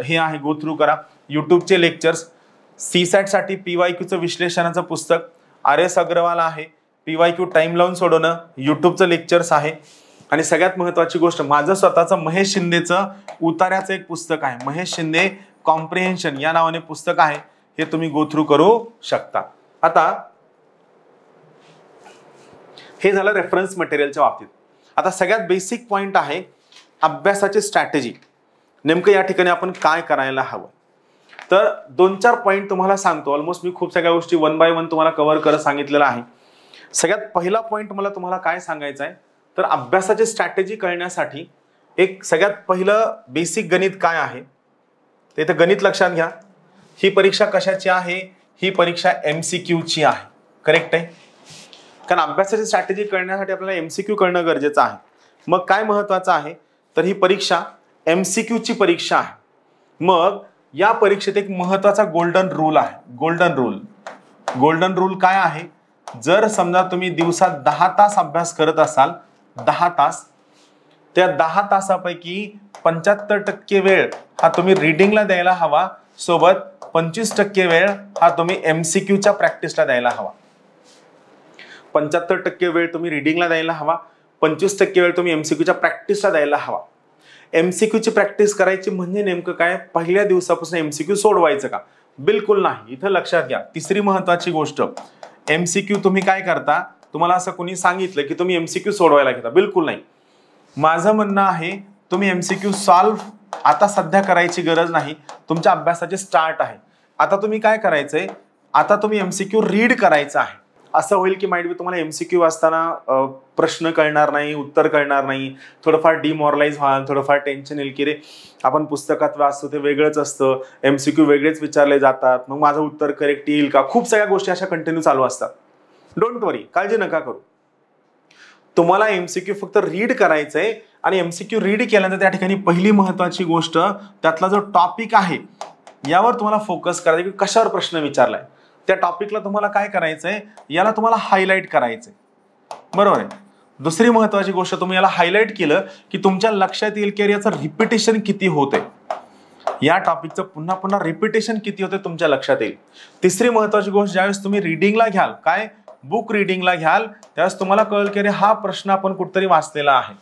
हे आहे, गो थ्रू करा. युट्यूबचे लेक्चर्स. CSAT साठी PYQचं विश्लेषणाचं पुस्तक RS अग्रवाल आहे. PYQ टाइम लावून सोडवणं, युट्यूबचं लेक्चर्स आहे. आणि सगळ्यात महत्वाची गोष्ट, माझं स्वतःचं महेश शिंदेचं उतार्याचं एक पुस्तक आहे, महेश शिंदे कॉम्प्रिहेन्शन या नावाने पुस्तक आहे, हे तुम्ही गो थ्रू करू शकता. आता हे झालं रेफरन्स मटेरियलच्या बाबतीत. आता सगळ्यात बेसिक पॉइंट आहे अभ्यासाची स्ट्रॅटेजी. नेमकं या ठिकाणी आपण काय करायला हवं, तर 2-4 पॉइंट तुम्हाला सांगतो. ऑलमोस्ट मी खूप सगळ्या गोष्टी 1 बाय 1 तुम्हाला कव्हर करत सांगितलेलं आहे. सगळ्यात पहिला पॉइंट मला तुम्हाला काय सांगायचा आहे, तर अभ्यासाची स्ट्रॅटेजी कळण्यासाठी एक सगळ्यात पहिलं बेसिक गणित काय आहे ते तर गणित लक्षात घ्या. ही परीक्षा कशाची आहे? ही परीक्षा MCQ ची आहे. करेक्ट आहे. कारण अभ्यासाची स्ट्रॅटेजी कळण्यासाठी आपल्याला MCQ कळणं गरजेचं आहे. मग काय महत्वाचं आहे तर ही परीक्षा MCQ ची परीक्षा आहे. मग या परीक्षेत एक महत्वाचा गोल्डन रूल आहे. गोल्डन रूल काय आहे? जर समजा तुम्ही दिवसात 10 तास अभ्यास करत असाल, 10 तास, त्या 10 तासापैकी 75% वेळ हा तुम्ही रीडिंगला द्यायला हवा, सोबत 25% वेळ हा तुम्ही MCQ च्या प्रॅक्टिसला द्यायला हवा. 75% वेळ तुम्ही रीडिंगला द्यायला हवा, 25% वेळ तुम्ही MCQ च्या प्रॅक्टिसला द्यायला हवा. MCQ ची प्रॅक्टिस करायची म्हणजे नेमकं काय? पहिल्या दिवसापासून MCQ सोडवायचं का? बिलकुल नाही. इथं लक्षात घ्या, तिसरी महत्वाची गोष्ट, MCQ तुम्ही काय करता? तुम्हाला असं कोणी सांगितलं की तुम्ही MCQ सोडवायला घेता? बिलकुल नाही. माझं म्हणणं आहे तुम्ही MCQ सॉल्व्ह आता सध्या करायची गरज नाही. तुमच्या अभ्यासाचे स्टार्ट आहे. आता तुम्ही काय करायचंय? आता तुम्ही MCQ रीड करायचं आहे. असं होईल की माइट बी तुम्हाला MCQ वाचताना प्रश्न कळणार नाही, उत्तर कळणार नाही, थोडंफार डिमॉरलाइज व्हाल, थोडंफार टेन्शन येईल की रे आपण पुस्तकात वाचतो ते वेगळंच असतं, MCQ वेगळेच विचारले जातात, मग माझं उत्तर करेक्ट येईल का? खूप सगळ्या गोष्टी अशा कंटिन्यू चालू असतात. डोंट वरी, काळजी नका करू. तुम्हाला MCQ फक्त रीड करायचंय आणि MCQ रीड केल्यानंतर त्या ठिकाणी पहिली महत्वाची गोष्ट, त्यातला जो टॉपिक आहे यावर तुम्हाला फोकस करायचं की कशावर प्रश्न विचारलाय. त्या टॉपिकला तुम्हाला काय करायचंय? याला तुम्हाला हायलाइट करायचंय. बरोबर आहे. दुसरी महत्वाची गोष्ट, तुम्ही याला हायलाइट केलं की तुमच्या लक्षात येईल की याचं रिपिटेशन किती होते, या टॉपिकचं पुन्हा पुन्हा रिपिटेशन किती होते तुमच्या लक्षात येईल. तिसरी महत्वाची गोष्ट, ज्यावेळेस तुम्ही रीडिंगला घ्याल, काय बुक रीडिंगला घ्याल, त्यावेळेस तुम्हाला कळेल की हा प्रश्न आपण कुठेतरी वाचलेला आहे.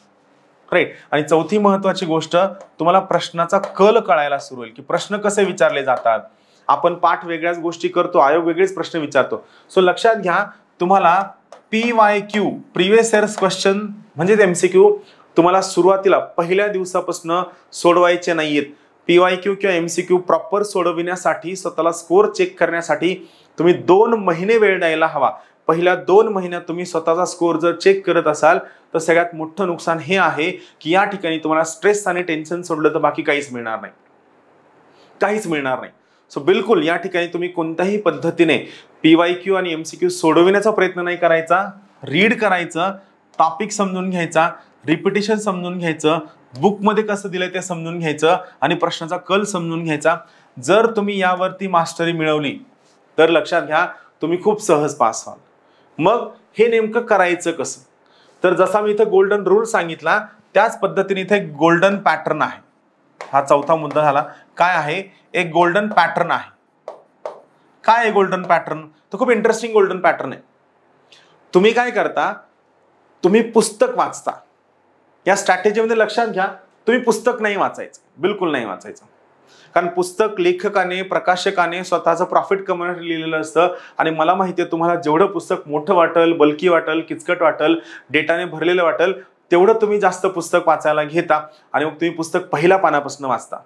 राईट. आणि चौथी महत्वाची गोष्ट, तुम्हाला प्रश्नाचा कल कळायला सुरू होईल की प्रश्न कसे विचारले जातात. आपण पाठ वेगळ्याच गोष्टी करतो, आयोग वेगळेच प्रश्न विचारतो. सो लक्षात घ्या, तुम्हाला PYQ प्रिव्हियस इयर्स क्वेश्चन म्हणजे MCQ तुम्हाला सुरुवातीला पहिल्या दिवसापासून सोडवायचे नाहीयेत. PYQ किंवा MCQ प्रॉपर सोडविण्यासाठी, स्वतःला स्कोर चेक करण्यासाठी तुम्ही 2 महिने वेळ द्यायला हवा. पहिल्या 2 महिन्यात तुम्ही स्वतःचा स्कोर जर चेक करत असाल तर सगळ्यात मोठं नुकसान हे आहे की या ठिकाणी तुम्हाला स्ट्रेस आणि टेन्शन सोडलं तर बाकी काहीच मिळणार नाही. काहीच मिळणार नाही. सो बिलकुल या ठिकाणी तुम्ही कोणत्याही पद्धतीने PYQ आणि MCQ सोडविण्याचा प्रयत्न नाही करायचा. रीड करायचं, टॉपिक समजून घ्यायचा, रिपिटेशन समजून घ्यायचं, बुकमध्ये कसं दिलंय ते समजून घ्यायचं आणि प्रश्नाचा कल समजून घ्यायचा. जर तुम्ही यावरती मास्टरी मिळवली तर लक्षात घ्या तुम्ही खूप सहज पास व्हाल. मग हे नेमकं करायचं कसं? तर जसा मी इथं गोल्डन रूल सांगितला त्याच पद्धतीने इथे एक गोल्डन पॅटर्न आहे. हा चौथा मुद्दा झाला. काय आहे? एक गोल्डन पॅटर्न आहे. काय आहे गोल्डन पॅटर्न? तर खूप इंटरेस्टिंग गोल्डन पॅटर्न आहे. तुम्ही काय करता? तुम्ही पुस्तक वाचता. या स्ट्रॅटेजीमध्ये लक्षात घ्या, तुम्ही पुस्तक नाही वाचायचं, बिलकुल नाही वाचायचं. कारण पुस्तक लेखकाने, प्रकाशकाने स्वतःचं प्रॉफिट कमवण्यासाठी लिहिलेलं असतं आणि मला माहिती आहे तुम्हाला जेवढं पुस्तक मोठं वाटेल, बल्की वाटेल, किचकट वाटेल, डेटाने भरलेलं वाटेल, तेवढं तुम्ही जास्त पुस्तक वाचायला घेता आणि मग तुम्ही पुस्तक पहिल्या पानापासून वाचता.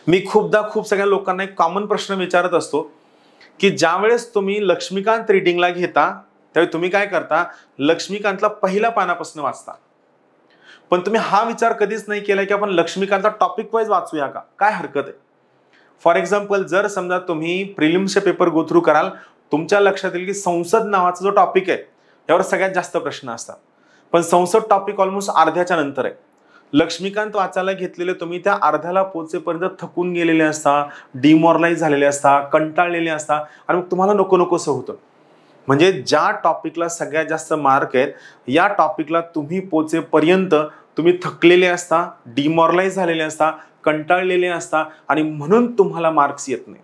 मी खूप सगळ्या लोकांना एक कॉमन प्रश्न विचारत असतो की ज्यावेळेस तुम्ही लक्ष्मीकांत रीडिंगला घेता त्यावेळी तुम्ही काय करता? लक्ष्मीकांतला पहिल्या पानापासून वाचता. पण तुम्ही हा विचार कधीच नाही केला की आपण लक्ष्मीकांतचा टॉपिक वाईज वाचूया का? काय हरकत आहे? फॉर एक्झाम्पल, जर समजा तुम्ही प्रिलिम्सचे पेपर गो थ्रू कराल, तुमच्या लक्षात येईल की संसद नावाचा जो टॉपिक आहे यावर सगळ्यात जास्त प्रश्न असतात. पण संसद टॉपिक ऑलमोस्ट अर्ध्याच्या नंतर आहे. लक्ष्मीकांत वाचायला घेतलेले तुम्ही त्या अर्ध्याला पोहोचेपर्यंत थकून गेलेले असता, डिमॉरलाइज झालेले असता, कंटाळलेले असता आणि मग तुम्हाला नको नकोसं होतं. म्हणजे ज्या टॉपिकला सगळ्यात जास्त मार्क आहेत या टॉपिकला तुम्ही पोहोचेपर्यंत तुम्ही थकलेले असता, डिमॉरलाइज झालेले असता, कंटाळलेले असता आणि म्हणून तुम्हाला मार्क्स येत नाही.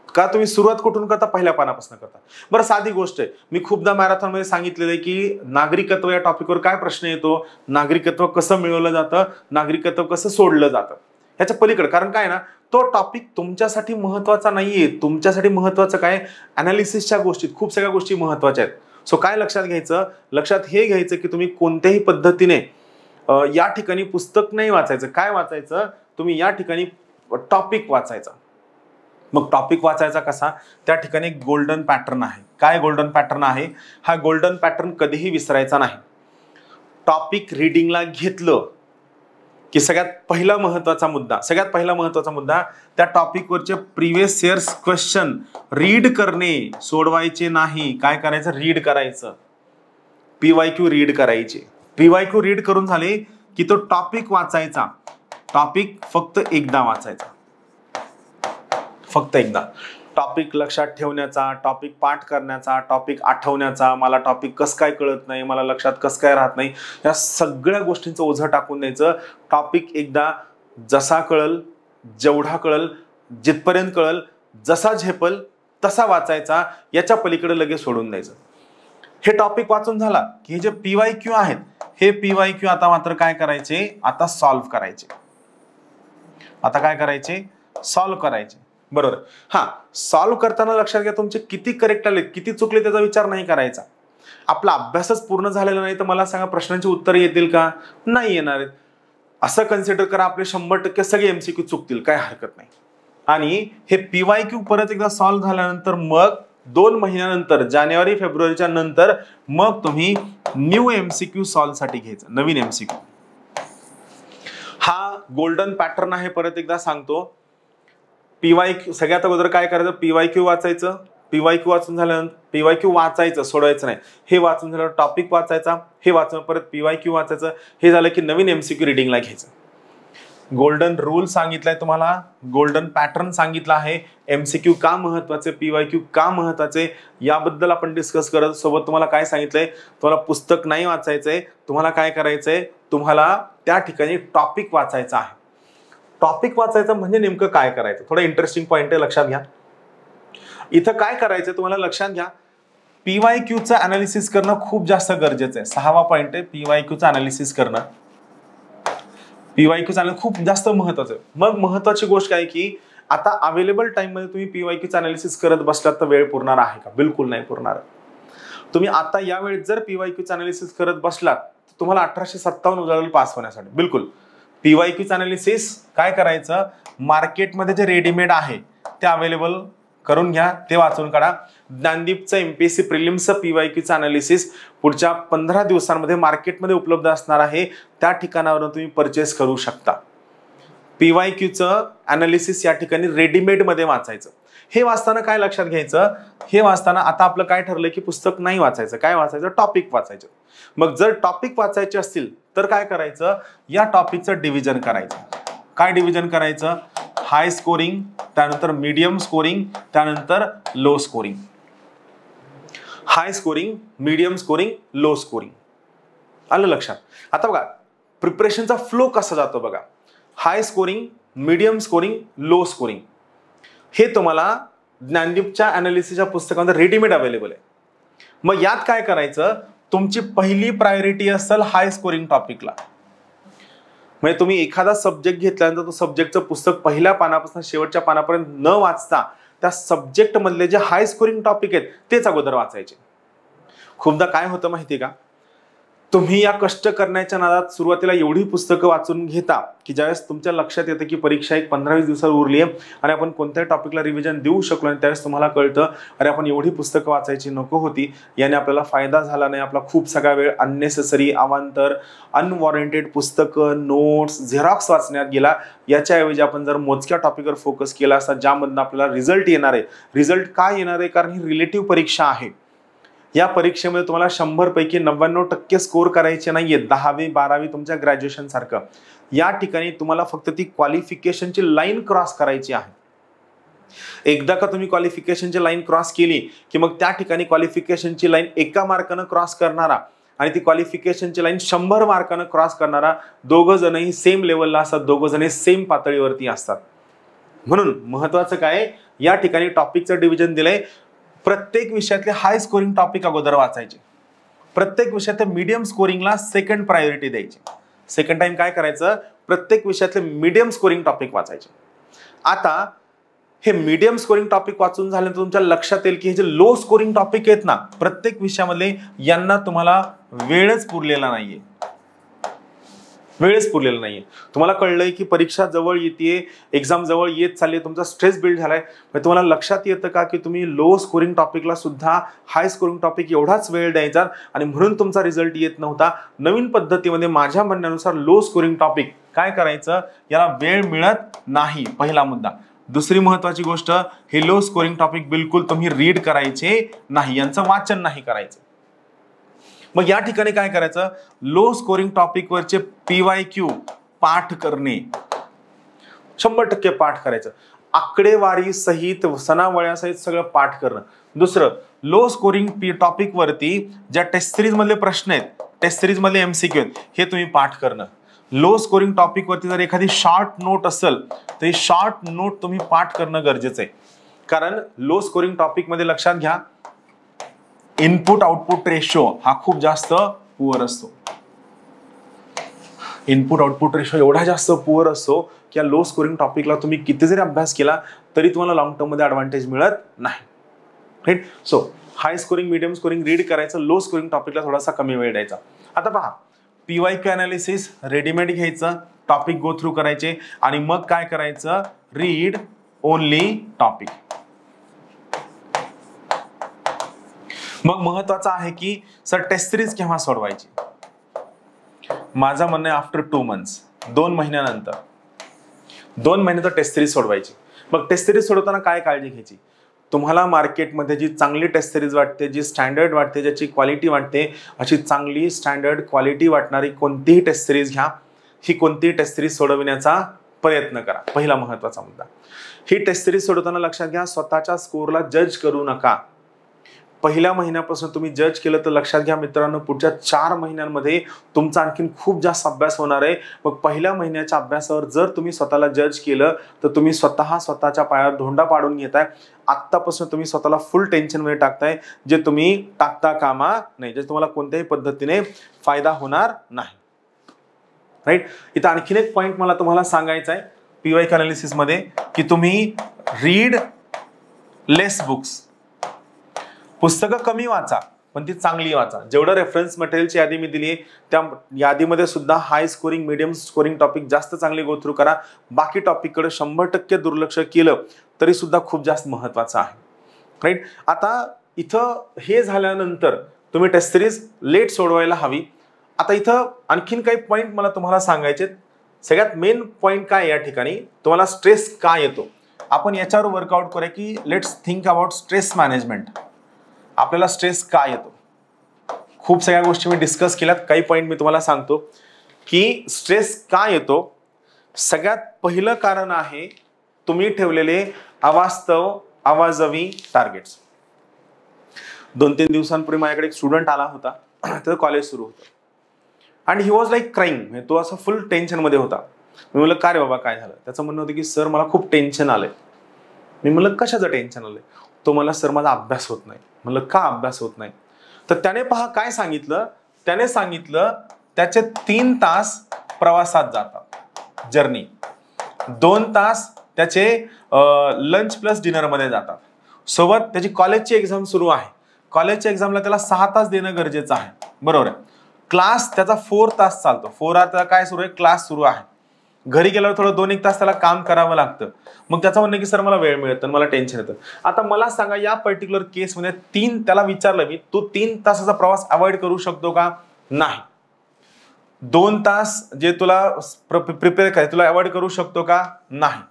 का? तुम्ही सुरुवात कुठून करता? पहिल्या पानापासून करता. बरं, साधी गोष्ट आहे. मी खूपदा मॅरेथॉनमध्ये सांगितलेलं आहे की नागरिकत्व या टॉपिकवर काय प्रश्न येतो, नागरिकत्व कसं मिळवलं जातं, नागरिकत्व कसं सोडलं जातं, ह्याच्या पलीकडे. कारण काय ना, तो टॉपिक तुमच्यासाठी महत्वाचा नाहीये. तुमच्यासाठी महत्वाचं काय? अनालिसिसच्या गोष्टीत खूप सगळ्या गोष्टी महत्वाच्या आहेत. सो काय लक्षात घ्यायचं? लक्षात हे घ्यायचं की तुम्ही कोणत्याही पद्धतीने या ठिकाणी पुस्तक नाही वाचायचं. काय वाचायचं? तुम्ही या ठिकाणी टॉपिक वाचायचा. मग टॉपिक वाचायचा कसा? त्या ठिकाणी एक गोल्डन पॅटर्न आहे. काय गोल्डन पॅटर्न आहे? हा गोल्डन पॅटर्न कधीही विसरायचा नाही. टॉपिक रीडिंगला घेतलं की सगळ्यात पहिला महत्वाचा मुद्दा त्या टॉपिकवरचे प्रिव्हियस इयर्स क्वेश्चन रीड करणे, सोडवायचे नाही. काय करायचं? रीड करायचं. PYQ रीड करायचे. PYQ रीड करून झाले की तो टॉपिक वाचायचा. टॉपिक फक्त एकदा वाचायचा, फक्त एकदा. टॉपिक लक्षात ठेवण्याचा, टॉपिक पाठ करण्याचा, टॉपिक आठवण्याचा, मला टॉपिक कसं काय कळत नाही, मला लक्षात कसं काय राहत नाही, या सगळ्या गोष्टींचं ओझं टाकून द्यायचं. टॉपिक एकदा जसा कळल, जेवढा कळल, जिथपर्यंत कळल, जसा झेपल तसा वाचायचा. याच्या पलीकडे लगेच सोडून द्यायचं. हे टॉपिक वाचून झाला की हे जे PYQ आहेत, हे PYQ आता मात्र काय करायचे? आता सॉल्व्ह करायचे. आता काय करायचे? सॉल्व्ह करायचे. बरोबर. हा, सॉल्व्ह करताना लक्षात घ्या तुमचे किती करेक्ट आले, किती चुकले त्याचा विचार नाही करायचा. आपला अभ्यासच पूर्ण झालेला नाही तर मला सांगा प्रश्नांची उत्तरे येतील का? नाही येणार आहेत. असं कन्सिडर करा आपले 100% सगळे MCQ चुकतील, काय हरकत नाही. आणि हे PYQ परत एकदा सॉल्व्ह झाल्यानंतर मग 2 महिन्यानंतर, जानेवारी फेब्रुवारीच्या नंतर मग तुम्ही न्यू MCQ सॉल्व्ह साठी घ्यायचं, नवीन MCQ. हा गोल्डन पॅटर्न आहे. परत एकदा सांगतो. PYQ सगळ्यात अगोदर काय करायचं? PYQ वाचायचं. PYQ वाचून झाल्यानंतर PYQ वाचायचं, सोडवायचं नाही. हे वाचून झाल्यावर टॉपिक वाचायचा, हे वाचून परत PYQ वाचायचं. हे झालं की नवीन MCQ रिडिंगला घ्यायचं. गोल्डन रूल सांगितलाय तुम्हाला, गोल्डन पॅटर्न सांगितलं आहे. MCQ का महत्वाचे, PYQ का महत्वाचे, याबद्दल आपण डिस्कस करत. सोबत तुम्हाला काय सांगितलंय? तुम्हाला पुस्तक नाही वाचायचंय. तुम्हाला काय करायचंय? तुम्हाला त्या ठिकाणी टॉपिक वाचायचा आहे. टॉपिक वाचायचं म्हणजे नेमकं काय करायचं? थोडं इंटरेस्टिंग पॉइंट आहे, लक्षात घ्या. इथं काय करायचं तुम्हाला लक्षात घ्या. PYQचं अनालिसिस करणं खूप जास्त गरजेचं आहे. 6वा पॉइंट आहे PYQचं अनालिसिस करणं. PYQ चालणं खूप जास्त महत्वाचं आहे. मग महत्वाची गोष्ट काय की आता अवेलेबल टाइम मध्ये तुम्ही PYQचं अनालिसिस करत बसलात तर वेळ पुरणार आहे का? बिलकुल नाही पुरणार. तुम्ही आता या वेळेस जर PYQचं अनालिसिस करत बसलात तर तुम्हाला 1857 उजाडेल पास होण्यासाठी. बिलकुल. PYQचं अनालिसिस काय करायचं? मार्केटमध्ये जे रेडीमेड आहे ते अवेलेबल करून घ्या, ते वाचून काढा. ज्ञानदीपचं MPSC प्रिलिम्सचं PYQचं अनालिसिस पुढच्या 15 दिवसांमध्ये मार्केटमध्ये उपलब्ध असणार आहे. त्या ठिकाणावरून तुम्ही परचेस करू शकता. PYQचं अनालिसिस या ठिकाणी रेडीमेड मध्ये वाचायचं. हे वाचताना काय लक्षात घ्यायचं? हे वाचताना आता आपलं काय ठरलंय की पुस्तक नाही वाचायचं. काय वाचायचं? टॉपिक वाचायचं. मग जर टॉपिक वाचायचे असतील तर काय करायचं? या टॉपिकचं डिव्हिजन करायचं. काय डिव्हिजन करायचं? हाय स्कोरिंग, त्यानंतर मीडियम स्कोरिंग, त्यानंतर low scoring. High scoring, medium scoring, low scoring. आलं लक्षात? आता बघा प्रिपरेशनचा फ्लो कसा जातो बघा. High scoring, medium scoring, low scoring हे तुम्हाला ज्ञानदीपच्या अनालिसिसच्या पुस्तकामध्ये रेडीमेड अवेलेबल आहे. मग यात काय करायचं? तुमची पहिली प्रायोरिटी असेल हाय स्कोरिंग टॉपिकला. म्हणजे तुम्ही एखादा सब्जेक्ट घेतल्यानंतर तो सब्जेक्टचं पुस्तक पहिल्या पानापासून शेवटच्या पानापर्यंत न वाचता त्या सब्जेक्ट मधले जे हाय स्कोरिंग टॉपिक आहेत तेच अगोदर वाचायचे. खूपदा काय होतं माहिती का? तुम्ही या कष्ट करण्याच्या नादात सुरुवातीला एवढी पुस्तकं वाचून घेता की ज्यावेळेस तुमच्या लक्षात येतं की परीक्षा एक 15-20 दिवसावर उरली आहे आणि आपण कोणत्याही टॉपिकला रिव्हिजन देऊ शकलो आणि त्यावेळेस तुम्हाला कळतं अरे आपण एवढी पुस्तकं वाचायची नको होती, याने आपल्याला फायदा झाला नाही, आपला खूप सगळा वेळ अननेसेसरी अवांतर अनवॉरंटेड पुस्तकं, नोट्स, झेरॉक्स वाचण्यात गेला. याच्याऐवजी आपण जर मोजक्या टॉपिकवर फोकस केला असता ज्यामधून आपल्याला रिझल्ट येणार आहे. रिझल्ट का येणार आहे? कारण ही रिलेटिव्ह परीक्षा आहे. या परीक्षेमध्ये तुम्हाला 100 पैकी 99% स्कोर करायचे नाहीये. 10वी 12वी तुमच्या ग्रॅज्युएशन सारखं. या ठिकाणी तुम्हाला फक्त ती क्वालिफिकेशनची लाईन क्रॉस करायची आहे. एकदा का तुम्ही क्वालिफिकेशनची लाईन क्रॉस केली की मग त्या ठिकाणी क्वालिफिकेशनची लाईन 1 मार्कानं क्रॉस करणारा आणि ती क्वालिफिकेशनची लाईन 100 मार्कानं क्रॉस करणारा दोघं जणही सेम लेवलला असतात, दोघं जण सेम पातळीवरती असतात. म्हणून महत्वाचं काय? या ठिकाणी टॉपिकचं डिव्हिजन दिलंय. प्रत्येक विषयातले हाय स्कोरिंग टॉपिक अगोदर वाचायचे. प्रत्येक विषयातल्या मीडियम स्कोरिंगला सेकंड प्रायोरिटी द्यायची. सेकंड टाइम काय करायचं? प्रत्येक विषयातले मीडियम स्कोरिंग टॉपिक वाचायचे. आता हे मीडियम स्कोरिंग टॉपिक वाचून झाल्यानंतर तुमच्या लक्षात येईल की हे जे लो स्कोरिंग टॉपिक आहेत ना प्रत्येक विषयामध्ये, यांना तुम्हाला वेळच पुरलेला नाहीये. वेळच पुरलेला नाहीये. तुम्हाला कळलंय की परीक्षा जवळ येते, एक्झाम जवळ येत चालली, तुमचा स्ट्रेस बिल्ड झालाय. तुम्हाला लक्षात येतं का की तुम्ही लो स्कोरिंग टॉपिकला सुद्धा हाय स्कोरिंग टॉपिक एवढाच वेळ द्यायचा आणि म्हणून तुमचा रिझल्ट येत नव्हता. नवीन पद्धतीमध्ये माझ्या म्हणण्यानुसार लो स्कोरिंग टॉपिक काय करायचं, याला वेळ मिळत नाही, पहिला मुद्दा. दुसरी महत्वाची गोष्ट, हे लो स्कोरिंग टॉपिक बिलकुल तुम्ही रीड करायचे नाही, यांचं वाचन नाही करायचं. मग या ठिकाणी काय करायचं, लो स्कोरिंग टॉपिक वरचे PYQ पाठ करणे, 100% पाठ करायचं, आकडेवारी सहित सनावळ्यासहित सगळं पाठ करणं. दुसरं, लो स्कोरिंग टॉपिक वरती ज्या टेस्ट सिरीज मधले प्रश्न आहेत, टेस्ट सिरीज मधले MCQ आहेत, हे तुम्ही पाठ करणं. लो स्कोरिंग टॉपिक वरती जर एखादी शॉर्ट नोट असेल तर शॉर्ट नोट तुम्ही पाठ करणं गरजेचं आहे. कारण लो स्कोरिंग टॉपिक मध्ये लक्षात घ्या, इनपुट आउटपुट रेशो हा खूप जास्त पुअर असतो. इनपुट आउटपुट रेशो एवढा जास्त पुअर असतो की या लो स्कोरिंग टॉपिकला तुम्ही किती जरी अभ्यास केला तरी तुम्हाला लॉंग टर्म मध्ये ऍडव्हान्टेज मिळत नाही. राईट. सो हाय स्कोरिंग, मीडियम स्कोरिंग रीड करायचं, लो स्कोरिंग टॉपिकला थोडासा कमी वेळ द्यायचा. आता पहा, PYQ अनालिसिस रेडीमेड घ्यायचं, टॉपिक गो थ्रू करायचे आणि मग काय करायचं, रीड ओनली टॉपिक. मग महत्वाचं आहे की सर टेस्ट सिरीज केव्हा सोडवायची, माझं म्हणणं आहे आफ्टर 2 months, 2 महिन्यानंतर, 2 महिन्यात टेस्ट सिरीज सोडवायची. मग टेस्ट सिरीज सोडवताना काय काळजी घ्यायची, तुम्हाला मार्केटमध्ये जी चांगली टेस्ट सिरीज वाटते, जी स्टँडर्ड वाटते, ज्याची क्वालिटी वाटते, अशी चांगली स्टँडर्ड क्वालिटी वाटणारी कोणतीही टेस्ट सिरीज घ्या. ही कोणतीही टेस्ट सिरीज सोडविण्याचा प्रयत्न करा, पहिला महत्वाचा मुद्दा. ही टेस्ट सिरीज सोडवताना लक्षात घ्या, स्वतःच्या स्कोरला जज करू नका. पहिल्या महिन्यापासून तुम्ही जज केलं तर लक्षात घ्या मित्रांनो, पुढच्या 4 महिन्यांमध्ये तुमचा आणखीन खूप जास्त अभ्यास होणार आहे. मग पहिल्या महिन्याच्या अभ्यासावर जर तुम्ही स्वतःला जज केलं तर तुम्ही स्वतःच्या पायावर धोंडा पाडून घेताय. आत्तापासून तुम्ही स्वतःला फुल टेन्शन मध्ये टाकताय, जे तुम्ही टाकता कामा नाही, जे तुम्हाला कोणत्याही पद्धतीने फायदा होणार नाही. राईट. इथं आणखीन एक पॉइंट मला तुम्हाला सांगायचा आहे PYQ अनालिसिस मध्ये, की तुम्ही रीड लेस बुक्स, पुस्तकं कमी वाचा पण ती चांगली वाचा. जेवढं रेफरन्स मटेरियलची यादी मी दिली आहे त्या यादीमध्ये सुद्धा हाय स्कोरिंग, मीडियम स्कोरिंग टॉपिक जास्त चांगले गो थ्रू करा. बाकी टॉपिककडे 100% दुर्लक्ष केलं तरी सुद्धा खूप जास्त महत्वाचं आहे. राईट. आता इथं हे झाल्यानंतर तुम्ही टेस्ट सिरीज लेट सोडवायला हवी. आता इथं आणखीन काही पॉइंट मला तुम्हाला सांगायचे. सगळ्यात मेन पॉइंट काय या ठिकाणी, तुम्हाला स्ट्रेस का येतो, आपण याच्यावर वर्कआउट करूया की let's think about stress management. आपल्याला स्ट्रेस का येतो, खूप सगळ्या गोष्टी मी डिस्कस केल्यात, काही पॉइंट मी तुम्हाला सांगतो की स्ट्रेस का येतो. सगळ्यात पहिलं कारण आहे तुम्ही ठेवलेले अवास्तव, अवाजवी टार्गेट्स. 2-3 दिवसांपूर्वी माझ्याकडे एक स्टुडंट आला होता, त्याचं कॉलेज सुरू होतं आणि ही वॉज लाईक क्राईंग, तो असं फुल टेन्शन मध्ये होता. मी म्हणलं का रे बाबा काय झालं, त्याचं म्हणणं होतं की सर मला खूप टेन्शन आलंय. मी म्हणलं कशाचं टेन्शन आलंय, तो मला सर माझा अभ्यास होत नाही. म्हणलं का अभ्यास होत नाही, तर त्याने पहा काय सांगितलं, त्याने सांगितलं त्याचे 3 तास प्रवासात जातात, जर्नी, 2 तास त्याचे लंच प्लस डिनर मध्ये जातात, सोबत त्याची कॉलेजची एक्झाम सुरू आहे, कॉलेजच्या एक्झामला त्याला 6 तास देणं गरजेचं आहे, बरोबर आहे. क्लास त्याचा 4 तास चालतो, 4 आता काय सुरू आहे, क्लास सुरू आहे. घरी गेल्यावर थोडं 2-1 तास त्याला काम करावं लागतं. मग त्याचं म्हणणं की सर मला वेळ मिळत नाही, मला टेन्शन येतं. आता मला सांगा या पर्टिक्युलर केसमध्ये त्याला विचारलं मी, तू 3 तासाचा प्रवास अवॉइड करू शकतो का, नाही. 2 तास जे तुला प्रिपेअर करायचं तुला अवॉइड करू शकतो का, नाही.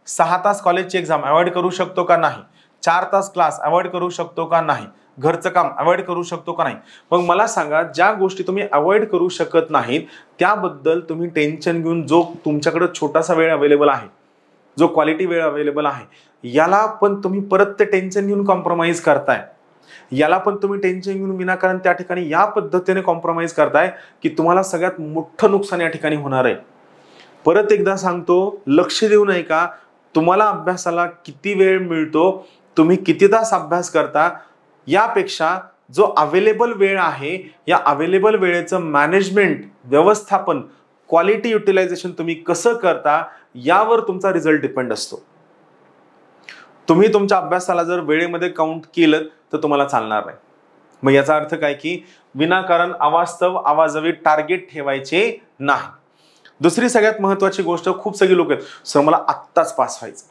6 तास कॉलेजची एक्झाम अवॉइड करू शकतो का, नाही. 4 तास क्लास अवॉइड करू शकतो का, नाही. घरचं काम अवॉइड करू शकतो का, नाही. मग मला सांगा, ज्या गोष्टी तुम्ही अवॉइड करू शकत नाहीत त्याबद्दल तुम्ही टेन्शन घेऊन जो तुमच्याकडे छोटासा वेळ अवेलेबल आहे, जो क्वालिटी वेळ अवेलेबल आहे, याला पण तुम्ही परत ते टेन्शन घेऊन कॉम्प्रोमाइज करताय, याला पण तुम्ही टेन्शन घेऊन विनाकारण त्या ठिकाणी या पद्धतीने कॉम्प्रोमाइज करताय की तुम्हाला सगळ्यात मोठं नुकसान या ठिकाणी होणार आहे. परत एकदा सांगतो, लक्ष देऊ नये का, तुम्हाला अभ्यासाला किती वेळ मिळतो, तुम्ही किती तास अभ्यास करता, यापेक्षा जो अवेलेबल वेळ आहे या अवेलेबल वेळेचं मॅनेजमेंट, व्यवस्थापन, क्वालिटी युटिलायझेशन तुम्ही कसं करता यावर तुमचा रिझल्ट डिपेंड असतो. तुम्ही तुमच्या अभ्यासाला जर वेळेमध्ये काउंट केलं तर तुम्हाला चालणार नाही. मग याचा अर्थ काय की विनाकारण अवास्तव, अवाजवी टार्गेट ठेवायचे नाही. दुसरी सगळ्यात महत्त्वाची गोष्ट, खूप सगळी लोक आहेत सर मला आत्ताच पास व्हायचं.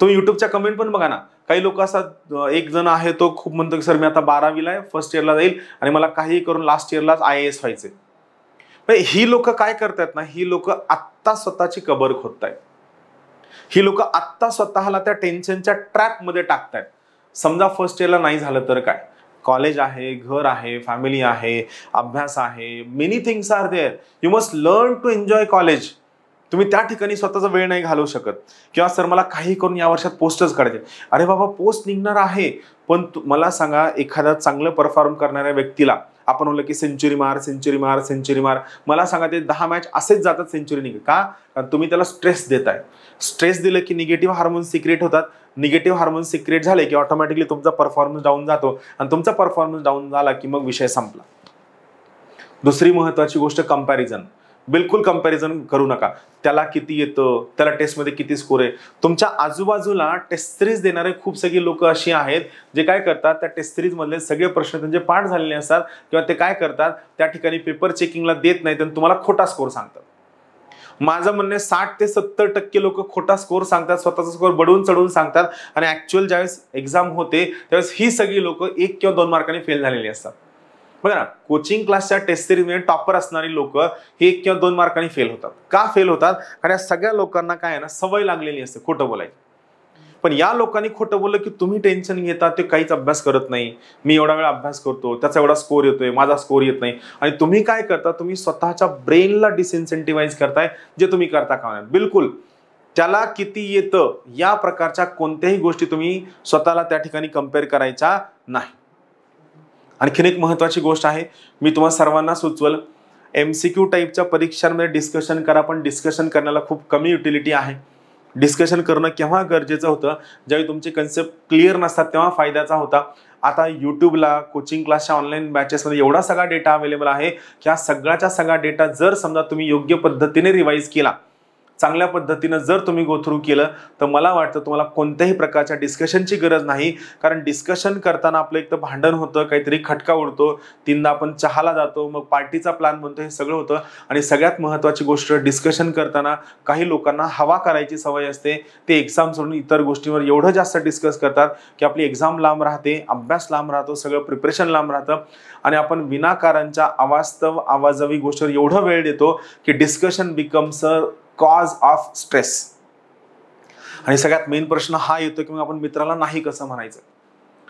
तुम्ही युट्यूबच्या कमेंट पण बघा ना, काही लोक असतात, एक जण आहे तो खूप म्हणतो की सर मी आता 12वीला आहे, फर्स्ट इयरला जाईल आणि मला काही करून लास्ट इयरलाच IAS व्हायचे. ही लोक काय करतात ना, ही लोक आत्ता स्वतःची कबर खोदतायत. ही लोक आत्ता स्वतःला त्या टेन्शनच्या ट्रॅपमध्ये टाकतायत. समजा फर्स्ट इयरला नाही झालं तर काय, कॉलेज आहे, घर आहे, फॅमिली आहे, अभ्यास आहे, many things are there. You must learn to enjoy college. तुम्ही त्या ठिकाणी स्वतःचा वेळ नाही घालवू शकत. किंवा सर मला काही करून या वर्षात पोस्टच काढायचे. अरे बाबा, पोस्ट निघणार आहे, पण मला सांगा, एखाद्या चांगलं परफॉर्म करणाऱ्या व्यक्तीला आपण म्हणलं की सेंचुरी मार, सेंचुरी मार, सेंचुरी मार, मला सांगा ते 10 मॅच असेच जातात सेंचुरी निघेल का? कारण तुम्ही त्याला स्ट्रेस देताय. स्ट्रेस दिलं की निगेटिव्ह हार्मोन्स सिक्रेट होतात. निगेटिव्ह हार्मोन्स सिक्रेट झाले की ऑटोमॅटिकली तुमचा परफॉर्मन्स डाऊन जातो आणि तुमचा परफॉर्मन्स डाऊन झाला की मग विषय संपला. दुसरी महत्त्वाची गोष्ट, कंपॅरिझन. बिलकुल कंपॅरिझन करू नका. त्याला किती येतं, त्याला टेस्टमध्ये किती स्कोर आहे. तुमच्या आजूबाजूला टेस्ट सिरीज देणारे खूप सगळे लोक अशी आहेत जे काय करतात, त्या टेस्ट सिरीज मधले सगळे प्रश्न त्यांचे पाठ झालेले असतात किंवा ते काय करतात, त्या ठिकाणी पेपर चेकिंगला देत नाहीत आणि तुम्हाला खोटा स्कोर सांगतात. माझं म्हणणं 60 ते 70% लोक खोटा स्कोर सांगतात, स्वतःचा स्कोर बडवून चढवून सांगतात आणि ऍक्च्युअल ज्यावेळेस एक्झाम होते त्यावेळेस ही सगळी लोक 1 किंवा 2 मार्कांनी फेल झालेली असतात. बघा ना, कोचिंग क्लासच्या टेस्ट सिरीजमध्ये टॉपर असणारी लोक हे 1 किंवा 2 मार्कांनी फेल होतात. का फेल होतात? कारण या सगळ्या लोकांना काय आहे ना, सवय लागलेली असते खोटं बोलायची. पण या लोकांनी खोटं बोललं की तुम्ही टेन्शन घेता, ते काहीच अभ्यास करत नाही, मी एवढा वेळ अभ्यास करतो, त्याचा एवढा स्कोर येतोय, माझा स्कोर येत नाही. आणि तुम्ही काय करता, तुम्ही स्वतःच्या ब्रेनला डिसइन्सेंटिव्हाइज करताय, जे तुम्ही करता का नाही. बिलकुल त्याला किती येतं या प्रकारच्या कोणत्याही गोष्टी तुम्ही स्वतःला त्या ठिकाणी कम्पेअर करायच्या नाही. आणखीन एक महत्त्वाची गोष्ट आहे, मी तुम्हाला सर्वांना सुचवल, MCQ टाईपच्या परीक्षांमध्ये डिस्कशन करा, पण डिस्कशन करण्याला खूप कमी युटिलिटी आहे. डिस्कशन करणं केव्हा गरजेचं होतं, ज्यावेळी तुमचे कन्सेप्ट क्लिअर नसतात तेव्हा फायद्याचा होता. आता यूट्यूबला, कोचिंग क्लासच्या ऑनलाईन बॅचेसमध्ये एवढा सगळा डेटा अवेलेबल आहे की हा सगळ्याचा सगळा डेटा जर समजा तुम्ही योग्य पद्धतीने रिवाईज केला, चांगल्या पद्धतीनं जर तुम्ही गो थ्रू केलं, तर मला वाटतं तुम्हाला कोणत्याही प्रकारच्या डिस्कशनची गरज नाही. कारण डिस्कशन करताना आपलं एक तर भांडण होतं, काहीतरी खटका उडतो, 3दा आपण चहाला जातो, मग पार्टीचा प्लॅन बनतो, हे सगळं होतं. आणि सगळ्यात महत्त्वाची गोष्ट, डिस्कशन करताना काही लोकांना हवा करायची सवय असते. ते एक्झाम सोडून इतर गोष्टींवर एवढं जास्त डिस्कस करतात की आपली एक्झाम लांब राहते, अभ्यास लांब राहतो, सगळं प्रिपरेशन लांब राहतं आणि आपण विनाकारांच्या अवास्तव आवाजवी गोष्टीवर एवढा वेळ देतो की discussion becomes a cause of stress. आणि सगळ्यात मेन प्रश्न हा येतो की मग आपण मित्राला नाही कसं म्हणायचं.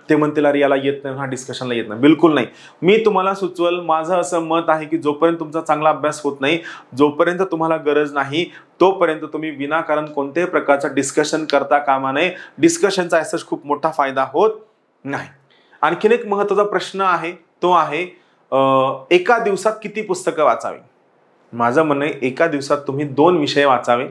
ते म्हणतील अरे याला येत नाही, हा डिस्कशनला येत नाही. बिलकुल नाही. मी तुम्हाला सुचवल, माझं असं मत आहे की जोपर्यंत तुमचा चांगला अभ्यास होत नाही, जोपर्यंत तुम्हाला गरज नाही, तोपर्यंत तुम्ही विनाकारण कोणत्याही प्रकारचं डिस्कशन करता कामा नये. डिस्कशनचा असंच खूप मोठा फायदा होत नाही. आणखीन एक महत्त्वाचा प्रश्न आहे, तो आहे एका दिवसात किती पुस्तकं वाचावी. माझं म्हणणं आहे, एका दिवसात तुम्ही 2 विषय वाचावे,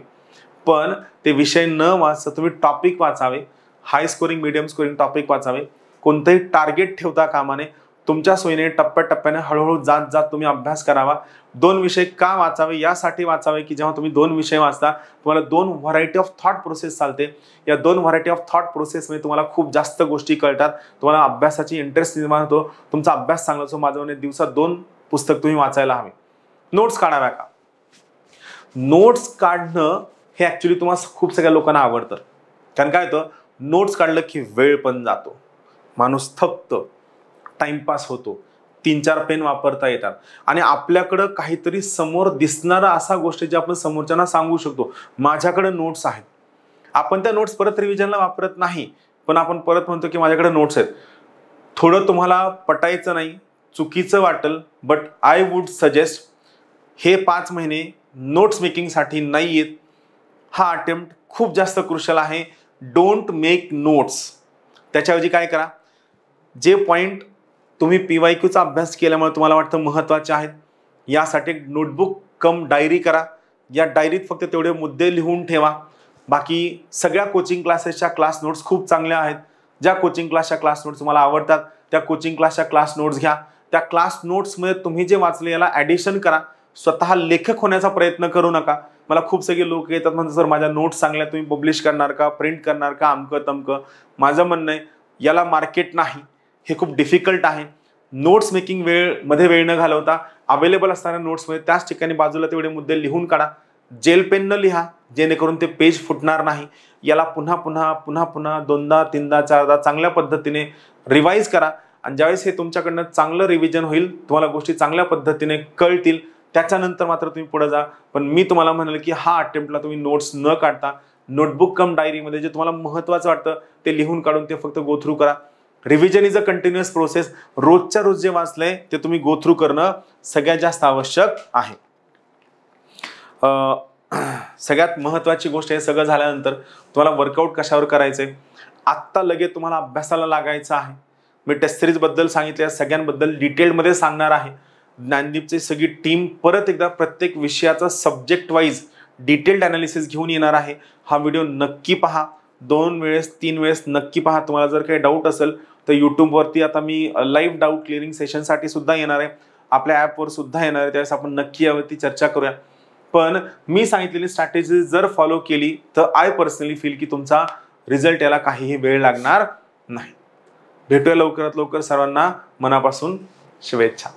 पण ते विषय न वाचता तुम्ही टॉपिक वाचावे. हाय स्कोरिंग, मीडियम स्कोरिंग टॉपिक वाचावे. कोणतंही टार्गेट ठेवता कामा नये. तुमच्या सोयीने टप्प्याटप्प्याने हळूहळू जात जात तुम्ही अभ्यास करावा. 2 विषय का वाचावे? यासाठी वाचावे की जेव्हा तुम्ही 2 विषय वाचता, तुम्हाला 2 व्हरायटी ऑफ थॉट प्रोसेस चालते. या 2 व्हरायटी ऑफ थॉट प्रोसेसमध्ये तुम्हाला खूप जास्त गोष्टी कळतात. तुम्हाला अभ्यासाची इंटरेस्ट निर्माण होतो, तुमचा अभ्यास चांगला होतो. माझं म्हणणं, दिवसात 2 पुस्तक तुम्ही वाचायला हवे. नोट्स काढाव्या का? नोट्स काढणं हे ऍक्च्युली तुम्हाला खूप सगळ्या लोकांना आवडतं. कारण काय होतं, नोट्स काढलं की वेळ पण जातो, माणूस थकतो, टाइमपास होतो, 3-4 पेन वापरता येतात आणि आपल्याकडं काहीतरी समोर दिसणारा असा गोष्ट जे आपण समोरच्यांना सांगू शकतो, माझ्याकडे नोट्स आहेत. आपण त्या नोट्स परत रिव्हिजनला वापरत नाही, पण आपण परत म्हणतो की माझ्याकडे नोट्स आहेत. थोडं तुम्हाला पटायचं नाही, चुकीचं वाटेल, बट आय वुड सजेस्ट हे 5 महिने नोट्स मेकिंगसाठी नाही आहेत. हा अटेम्प्ट खूप जास्त क्रुशियल आहे. Don't make notes. त्याच्याऐवजी काय करा, जे पॉईंट तुम्ही PYQचा अभ्यास केल्यामुळे तुम्हाला वाटतं महत्त्वाचे आहेत, यासाठी नोटबुक कम डायरी करा. या डायरीत फक्त तेवढे मुद्दे लिहून ठेवा. बाकी सगळ्या कोचिंग क्लासेसच्या क्लास नोट्स खूप चांगल्या आहेत. ज्या कोचिंग क्लासच्या क्लास नोट्स तुम्हाला आवडतात, त्या कोचिंग क्लासच्या क्लास नोट्स घ्या. त्या क्लास नोट्समध्ये तुम्ही जे वाचले याला ॲडिशन करा. स्वतः लेखक होण्याचा प्रयत्न करू नका. मला खूप सगळे लोक येतात म्हणतात, सर माझ्या नोट्स चांगल्या, तुम्ही पब्लिश करणार का, प्रिंट करणार का, अमकं तमकं. माझं म्हणणं आहे, याला मार्केट नाही, हे खूप डिफिकल्ट आहे. नोट्स मेकिंग वेळ न घालवता अवेलेबल असणाऱ्या नोट्समध्ये त्याच ठिकाणी बाजूला तेवढे मुद्दे लिहून काढा. जेल पेननं लिहा, जेणेकरून ते पेज फुटणार नाही. याला पुन्हा पुन्हा पुन्हा पुन्हा 2दा 3दा 4दा चांगल्या पद्धतीने रिवाईज करा आणि ज्यावेळेस हे तुमच्याकडनं चांगलं रिव्हिजन होईल, तुम्हाला गोष्टी चांगल्या पद्धतीने कळतील, त्याच्यानंतर मात्र तुम्ही पुढे जा. पण मी तुम्हाला म्हणेल की हा अटेम्प्टला तुम्ही नोट्स न काढता नोटबुक कम डायरीमध्ये जे तुम्हाला महत्त्वाचं वाटतं ते लिहून काढून ते फक्त गो थ्रू करा. Revision is a continuous process. रोजच्या रोज जे वाचलंय ते तुम्ही गो थ्रू करणं सगळ्यात जास्त आवश्यक आहे. सगळ्यात महत्त्वाची गोष्ट हे सगळं झाल्यानंतर तुम्हाला वर्कआउट कशावर करायचंय, आत्ता लगेच तुम्हाला अभ्यासाला लागायचं आहे. मी टेस्ट सिरीज बद्दल सांगितल्या सगळ्यांबद्दल डिटेलमध्ये सांगणार आहे. ज्ञानदीपची सगळी टीम परत एकदा प्रत्येक विषयाचा सब्जेक्ट वाईज डिटेल्ड अनालिसिस घेऊन येणार आहे. हा व्हिडिओ नक्की पहा, 2 वेळेस 3 वेळेस नक्की पहा. तुम्हाला जर काही डाऊट असेल तर यूट्यूबवरती आता मी लाईव्ह डाऊट क्लिअरिंग सेशनसाठी सुद्धा येणार आहे, आपल्या ॲपवर सुद्धा येणार आहे. त्यावेळेस आपण नक्की यावरती चर्चा करूया. पण मी सांगितलेली स्ट्रॅटेजी जर फॉलो केली तर आय पर्सनली फील की तुमचा रिझल्ट याला काहीही वेळ लागणार नाही. भेटूया लवकरात लवकर. सर्वांना मनापासून शुभेच्छा.